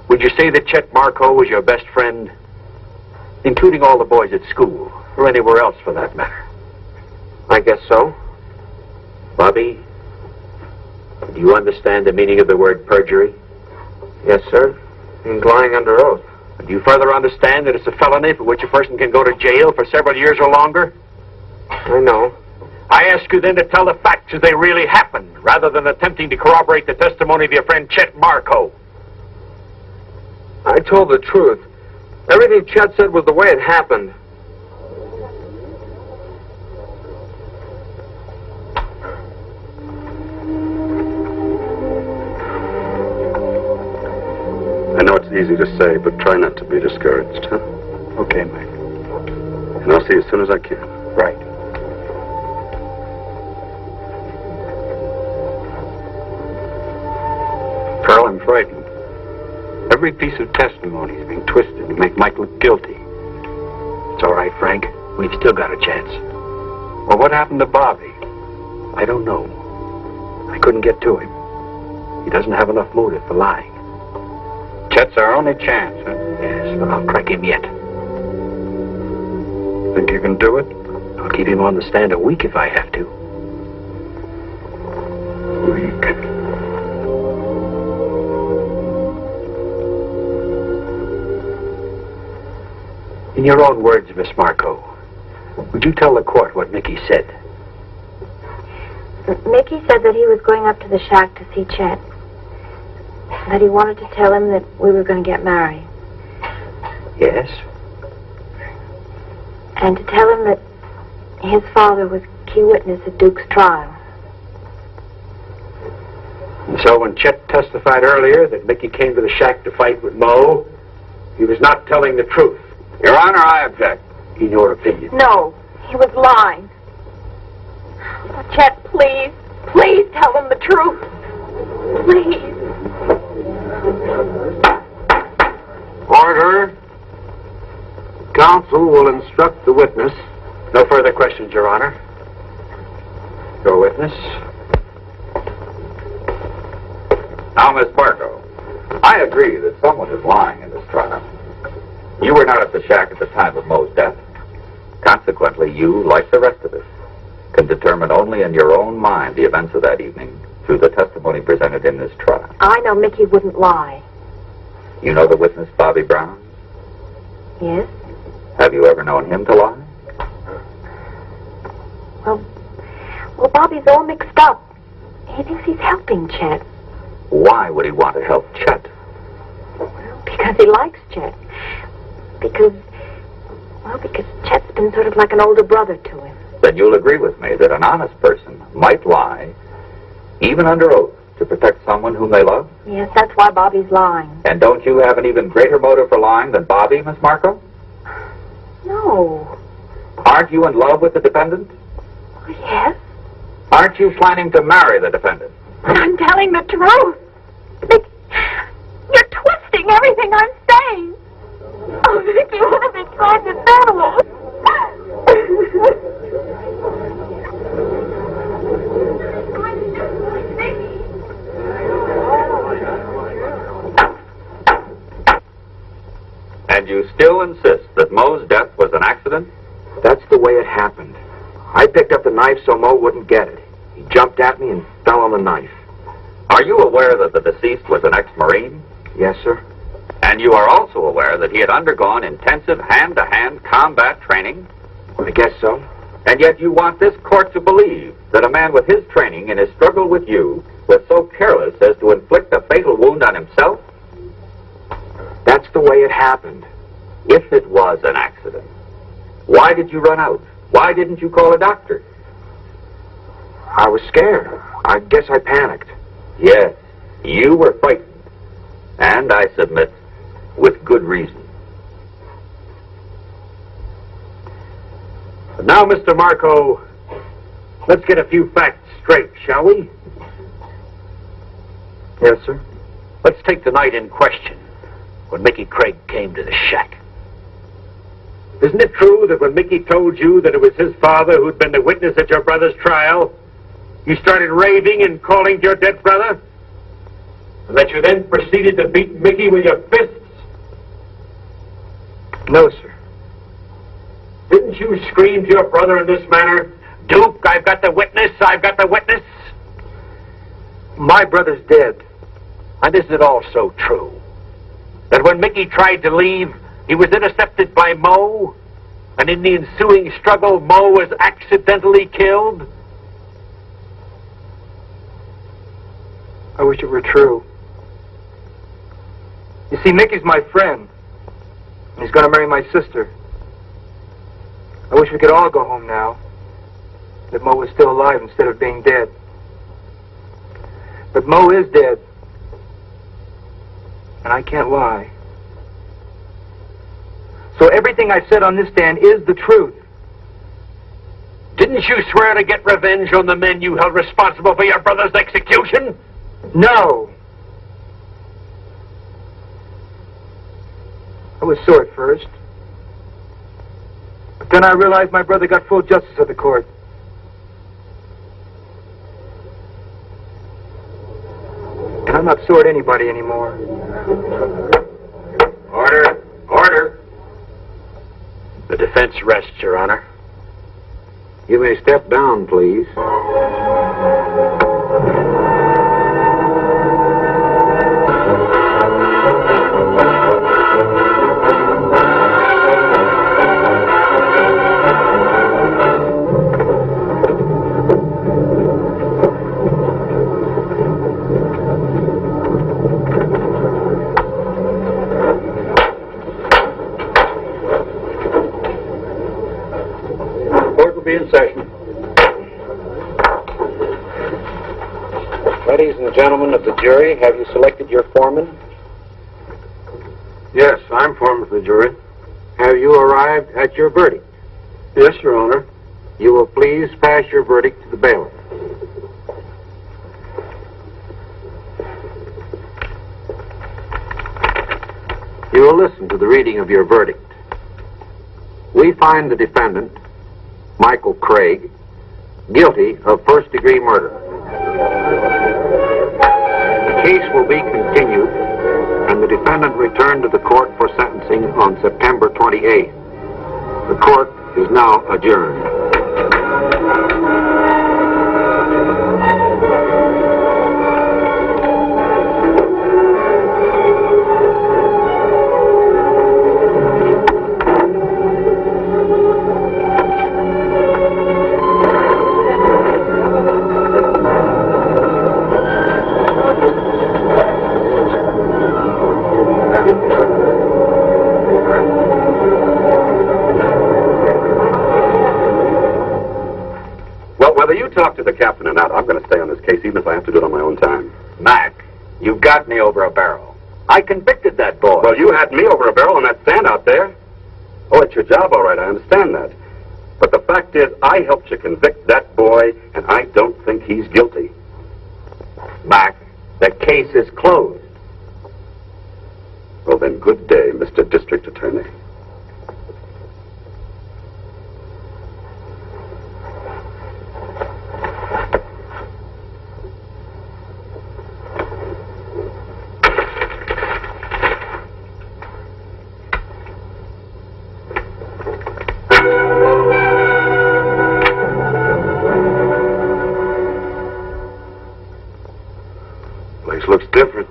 Speaker 2: Would you say that Chet Marco was your best friend, including all the boys at school, or anywhere else for that matter?
Speaker 1: I guess so.
Speaker 2: Bobby, do you understand the meaning of the word perjury?
Speaker 1: Yes, sir. Means lying under oath.
Speaker 2: Do you further understand that it's a felony for which a person can go to jail for several years or longer?
Speaker 1: I know.
Speaker 2: I ask you then to tell the facts as they really happened, rather than attempting to corroborate the testimony of your friend Chet Marco.
Speaker 1: I told the truth. Everything Chet said was the way it happened. I know it's easy to say, but try not to be discouraged, huh?
Speaker 2: Okay, Mike.
Speaker 1: And I'll see you as soon as I can.
Speaker 2: Right. Pearl, I'm frightened. Every piece of testimony is being twisted to make Mike look guilty. It's all right, Frank. We've still got a chance. Well, what happened to Bobby? I don't know. I couldn't get to him. He doesn't have enough motive for lying.
Speaker 1: Chet's our only chance, huh?
Speaker 2: Yes, but I'll crack him yet.
Speaker 1: Think you can do it?
Speaker 2: I'll keep him on the stand a week if I have to.
Speaker 1: Weak.
Speaker 7: In your own words, Miss Marco, would you tell the court what Mickey said?
Speaker 3: Mickey said that he was going up to the shack to see Chet. That he wanted to tell him that we were going to get married.
Speaker 7: Yes?
Speaker 3: And to tell him that his father was key witness at Duke's trial.
Speaker 7: And so when Chet testified earlier that Mickey came to the shack to fight with Mo, he was not telling the truth.
Speaker 6: Your Honor, I object.
Speaker 7: In your opinion.
Speaker 3: No, he was lying. Oh, Chet, please, please tell him the truth. Please.
Speaker 7: Order. Counsel will instruct the witness. No further questions, Your Honor. Your witness.
Speaker 6: Now, Miss Marco, I agree that someone is lying in this trial. You were not at the shack at the time of Mo's death. Consequently, you, like the rest of us, can determine only in your own mind the events of that evening through the testimony presented in this trial.
Speaker 3: I know Mickey wouldn't lie.
Speaker 6: You know the witness, Bobby Brown?
Speaker 3: Yes?
Speaker 6: Have you ever known him to lie?
Speaker 3: Well, Bobby's all mixed up. He thinks he's helping Chet.
Speaker 6: Why would he want to help Chet?
Speaker 3: Because he likes Chet. Because Chet's been sort of like an older brother to him.
Speaker 6: Then you'll agree with me that an honest person might lie, even under oath, to protect someone whom they love?
Speaker 3: Yes, that's why Bobby's lying.
Speaker 6: And don't you have an even greater motive for lying than Bobby, Miss Marco?
Speaker 3: No.
Speaker 6: Aren't you in love with the defendant?
Speaker 3: Oh, yes.
Speaker 6: Aren't you planning to marry the defendant?
Speaker 3: But I'm telling the truth. You're twisting everything I'm saying. Oh, Vicky, what have you tried to do?
Speaker 6: And you still insist that Mo's death was an accident?
Speaker 2: That's the way it happened. I picked up the knife so Mo wouldn't get it. He jumped at me and fell on the knife.
Speaker 6: Are you aware that the deceased was an ex-Marine?
Speaker 2: Yes, sir.
Speaker 6: And you are also aware that he had undergone intensive hand-to-hand combat training?
Speaker 2: I guess so.
Speaker 6: And yet you want this court to believe that a man with his training in his struggle with you was so careless as to inflict a fatal wound on himself?
Speaker 2: That's the way it happened.
Speaker 6: If it was an accident, why did you run out? Why didn't you call a doctor?
Speaker 2: I was scared. I guess I panicked.
Speaker 6: Yes, you were frightened. And I submit, with good reason.
Speaker 7: Now, Mr. Marco, let's get a few facts straight, shall we?
Speaker 2: Yes, sir.
Speaker 7: Let's take the night in question, when Mickey Craig came to the shack. Isn't it true that when Mickey told you that it was his father who'd been the witness at your brother's trial, you started raving and calling your dead brother? And that you then proceeded to beat Mickey with your fists?
Speaker 2: No, sir.
Speaker 7: Didn't you scream to your brother in this manner, "Duke, I've got the witness, I've got the witness"?
Speaker 2: My brother's dead.
Speaker 7: And isn't it also true that when Mickey tried to leave, he was intercepted by Mo, and in the ensuing struggle, Mo was accidentally killed?
Speaker 2: I wish it were true. You see, Mickey's my friend. He's going to marry my sister. I wish we could all go home now. That Mo was still alive instead of being dead. But Mo is dead. And I can't lie. So everything I've said on this stand is the truth.
Speaker 7: Didn't you swear to get revenge on the men you held responsible for your brother's execution?
Speaker 2: No. I was sore at first. But then I realized my brother got full justice of the court. And I'm not sore at anybody anymore.
Speaker 6: Order! Order!
Speaker 7: The defense rests, Your Honor.
Speaker 1: You may step down, please. be in session. Ladies and gentlemen of the jury, have you selected your foreman?
Speaker 2: Yes, I'm foreman of the jury.
Speaker 1: Have you arrived at your verdict?
Speaker 2: Yes, Your Honor.
Speaker 1: You will please pass your verdict to the bailiff. You will listen to the reading of your verdict. We find the defendant, Michael Craig, guilty of first-degree murder. The case will be continued and the defendant returned to the court for sentencing on September 28th. The court is now adjourned.
Speaker 6: Whether you talk to the captain or not, I'm going to stay on this case even if I have to do it on my own time.
Speaker 1: Mac, you got me over a barrel. I convicted that boy.
Speaker 6: Well, you had me over a barrel on that stand out there. Oh, it's your job, all right, I understand that. But the fact is, I helped you convict that boy, and I don't think he's guilty.
Speaker 1: Mac, the case is closed.
Speaker 6: Well, then, good day, Mr. District Attorney. Place looks different.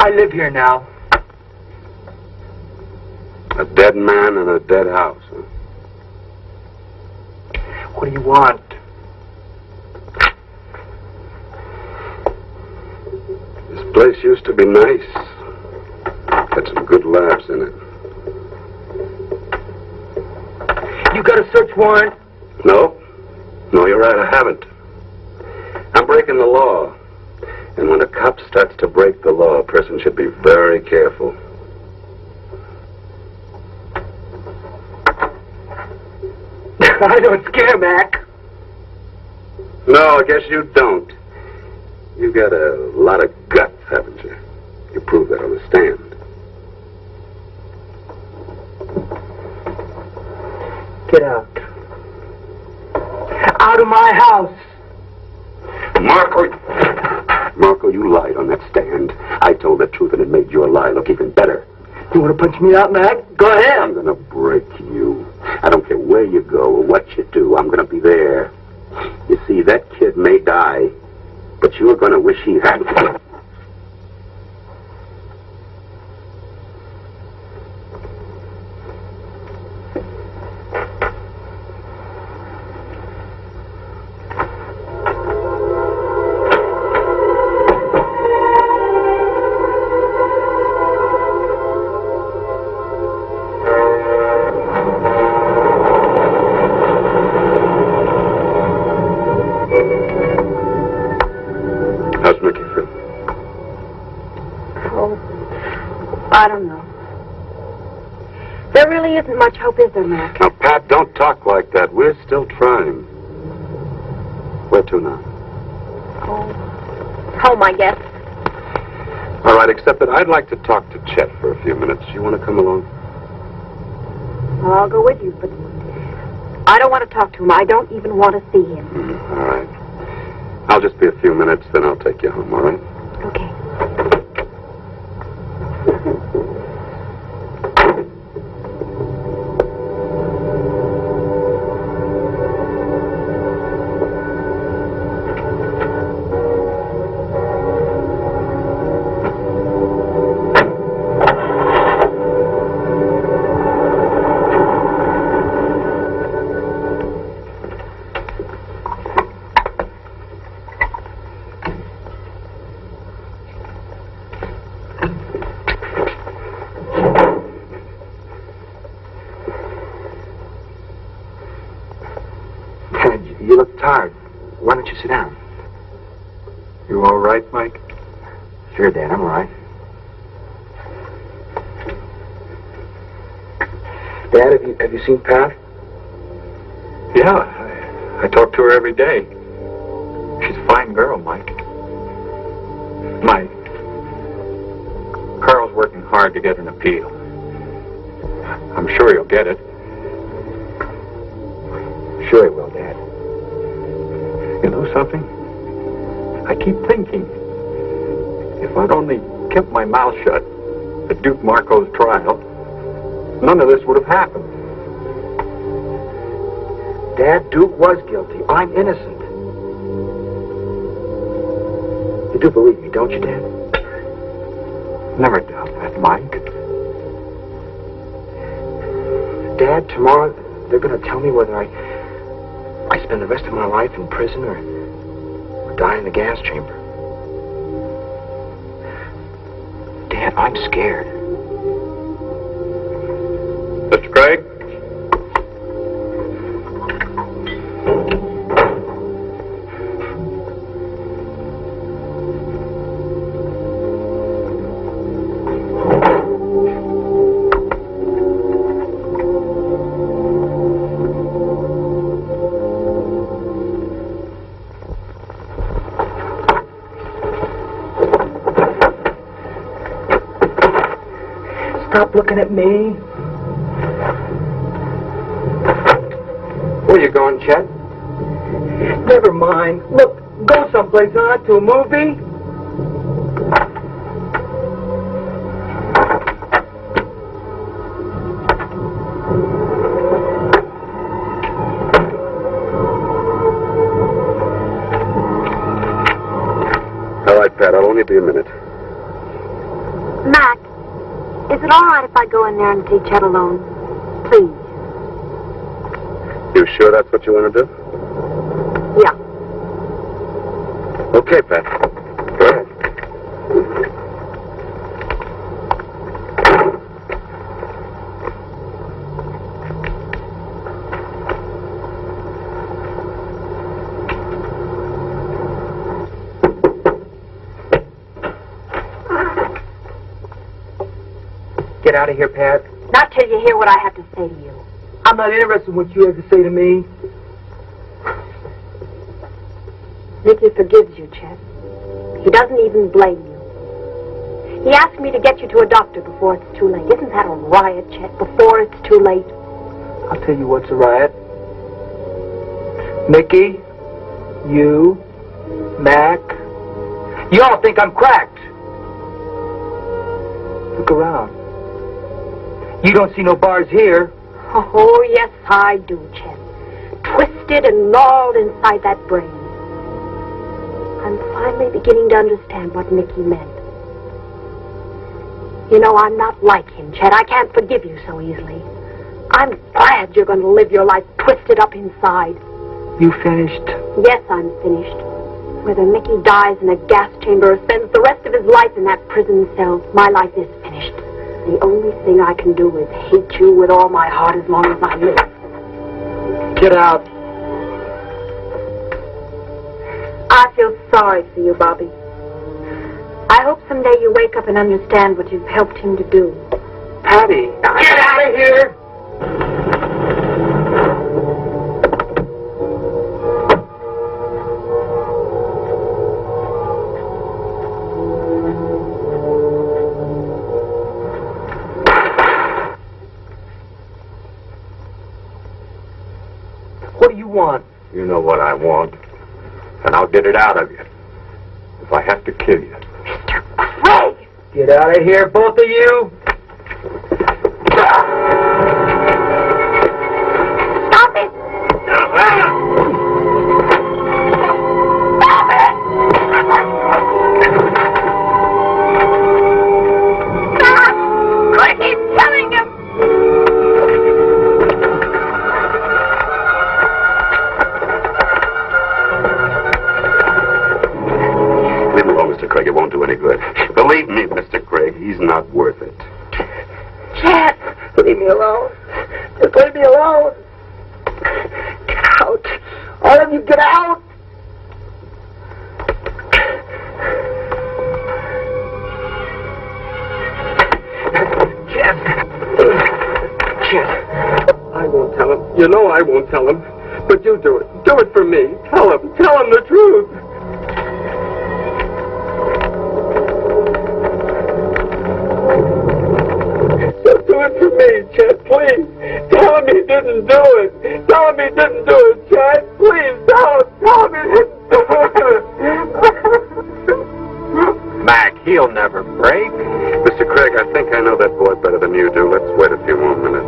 Speaker 2: I live here now.
Speaker 6: A dead man in a dead house, huh?
Speaker 2: What do you want?
Speaker 6: This place used to be nice. Had some good laughs in it.
Speaker 2: You got a search warrant?
Speaker 6: No. No, you're right, I haven't. I'm breaking the law. And when a cop starts to break the law, a person should be very careful.
Speaker 2: I don't scare, Mac.
Speaker 6: No, I guess you don't. You got a lot of guts, haven't you? You proved that on the stand.
Speaker 2: Get out. Out of my house.
Speaker 6: Marco, you lied on that stand. I told the truth and it made your lie look even better.
Speaker 2: You want to punch me out, Mac? Go ahead.
Speaker 6: I'm going to break you. I don't care where you go or what you do. I'm going to be there. You see, that kid may die, but you're going to wish he hadn't. How's Mickey feel?
Speaker 3: Oh, I don't know. There really isn't much hope, is there, Mac?
Speaker 6: Now, Pat, don't talk like that. We're still trying. Where to now?
Speaker 3: Home, I guess.
Speaker 6: All right, except that I'd like to talk to Chet for a few minutes. You want to come along?
Speaker 3: Well, I'll go with you, but I don't want to talk to him. I don't even want to see him.
Speaker 6: All right. I'll just be a few minutes, then I'll take you home, all right?
Speaker 3: Okay.
Speaker 2: you sit down?
Speaker 1: You all right, Mike?
Speaker 2: Sure, Dad, I'm all right. Dad, have you seen Pat?
Speaker 1: Yeah, I talk to her every day. She's a fine girl, Mike. Mike, Carl's working hard to get an appeal. I'm sure he'll get it.
Speaker 2: Sure he will, Dad.
Speaker 1: You know something? I keep thinking, if I'd only kept my mouth shut at Duke Marco's trial, none of this would have happened.
Speaker 2: Dad, Duke was guilty. I'm innocent. You do believe me, don't you, Dad?
Speaker 1: Never doubt that, Mike.
Speaker 2: Dad, tomorrow they're going to tell me whether I spend the rest of my life in prison or die in the gas chamber. Dad, I'm scared.
Speaker 1: Mr. Craig?
Speaker 5: Stop looking at me.
Speaker 2: Where you going, Chet?
Speaker 5: Never mind. Look, go someplace, huh? To a movie?
Speaker 6: All right, Pat, I'll only be a minute.
Speaker 3: Mac, is it all right if I go in there and see Chet alone? Please.
Speaker 6: You sure that's what you want to do?
Speaker 3: Yeah.
Speaker 6: Okay, Pat. Go ahead.
Speaker 2: Get out of here, Pat.
Speaker 3: Not till you hear what I have to say to you.
Speaker 5: I'm not interested in what you have to say to me.
Speaker 3: Nicky forgives you, Chet. He doesn't even blame you. He asked me to get you to a doctor before it's too late. Isn't that a riot, Chet? Before it's too late.
Speaker 5: I'll tell you what's a riot. Mickey, you, Mac, you all think I'm cracked. Look around. You don't see no bars here.
Speaker 3: Oh, yes, I do, Chet. Twisted and gnawed inside that brain. I'm finally beginning to understand what Mickey meant. You know, I'm not like him, Chet. I can't forgive you so easily. I'm glad you're going to live your life twisted up inside.
Speaker 5: You finished?
Speaker 3: Yes, I'm finished. Whether Mickey dies in a gas chamber or spends the rest of his life in that prison cell, my life is finished. The only thing I can do is hate you with all my heart as long as I live.
Speaker 5: Get out.
Speaker 3: I feel sorry for you, Bobby. I hope someday you wake up and understand what you've helped him to do.
Speaker 5: Patty. Get out of here! What do you want?
Speaker 1: You know what I want, and I'll get it out of you. If I have to kill you.
Speaker 3: Mr. Craig!
Speaker 5: Get out of here, both of you!
Speaker 3: Stop it! Stop it! Stop! Quick, he's killing him!
Speaker 6: Leave him alone, Mr. Craig. It won't do any good. Believe me, Mr. Craig, he's not worth it.
Speaker 3: Chet!
Speaker 5: Leave me alone. Just leave me alone. Get out. All of you, get out.
Speaker 2: Chet, I won't tell him. You know I won't tell him. But you do it. Do it for me. Tell him. Tell him the truth. So do it for me, Chet, please. Tell him he didn't do it. Tell him he didn't do it, Chet. Please, tell him. Tell him he didn't do it.
Speaker 1: Mac, he'll never break.
Speaker 6: Mr. Craig, I think I know that boy better than you do. Let's wait a few more minutes.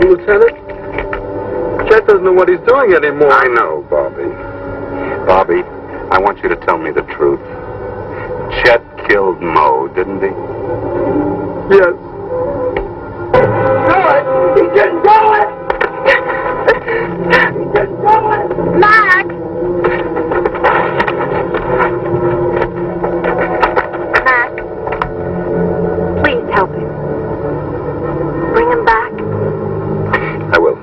Speaker 2: Lieutenant? Chet doesn't know what he's doing anymore.
Speaker 6: I know, Bobby. Bobby, I want you to tell me the truth. Chet killed Mo, didn't he?
Speaker 2: Yes. Do it! He didn't do it! He didn't do it!
Speaker 3: Mac! Mac, please help him. Bring him back.
Speaker 6: I will.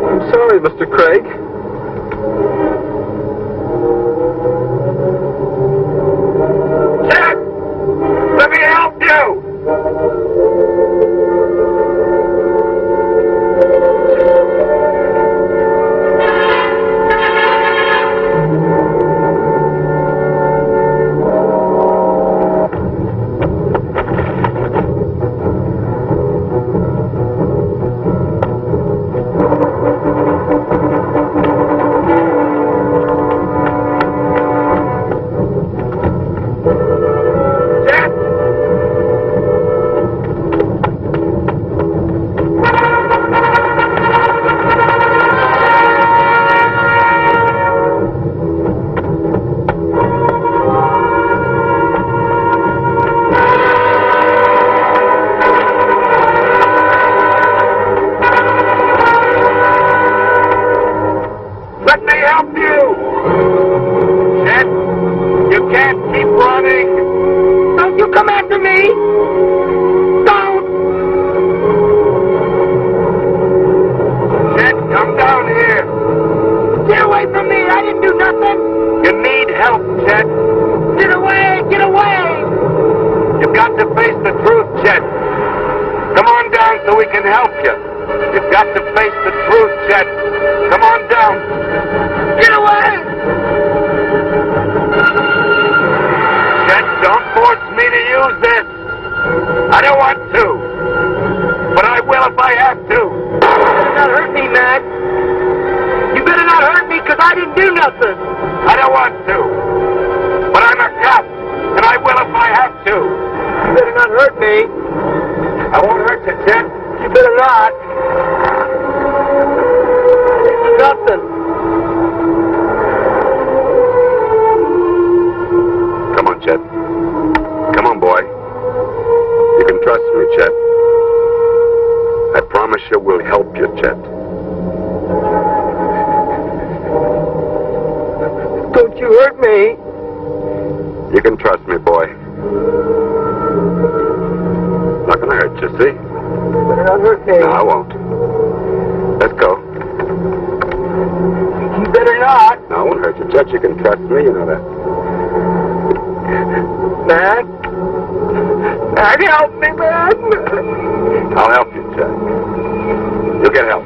Speaker 2: I'm sorry, Mr. Craig.
Speaker 6: Chet! Let me help you! Let me help you! Chet, you can't keep running! Don't you come after me! Don't! Chet, come down here! Get away from me! I didn't do nothing! You need help, Chet! Get away! Get away! You've got to face the truth, Chet! Come on down so we can help you! You've got to face the truth, Chet! Come on down! Get away! Chet, don't force me to use this. I don't want to. But I will if I have to.
Speaker 2: You better not hurt me, Mac. You better not hurt me, because I didn't do nothing.
Speaker 6: I don't want to. But I'm a cop, and I will if I have to.
Speaker 2: You better not hurt me.
Speaker 6: I won't hurt you, Chet.
Speaker 2: You better not. Nothing.
Speaker 6: Come on, Chet. Come on, boy. You can trust me, Chet. I promise you we'll help you, Chet.
Speaker 2: Don't you hurt me.
Speaker 6: You can trust me, boy. Not gonna hurt you, see?
Speaker 2: You better not hurt me.
Speaker 6: No, I won't. Let's go.
Speaker 2: You better not.
Speaker 6: No, I won't hurt you, Chet. You can trust me, you know that.
Speaker 2: Mac. Mac, help me, Mac.
Speaker 6: I'll help you, Chet. You'll get help.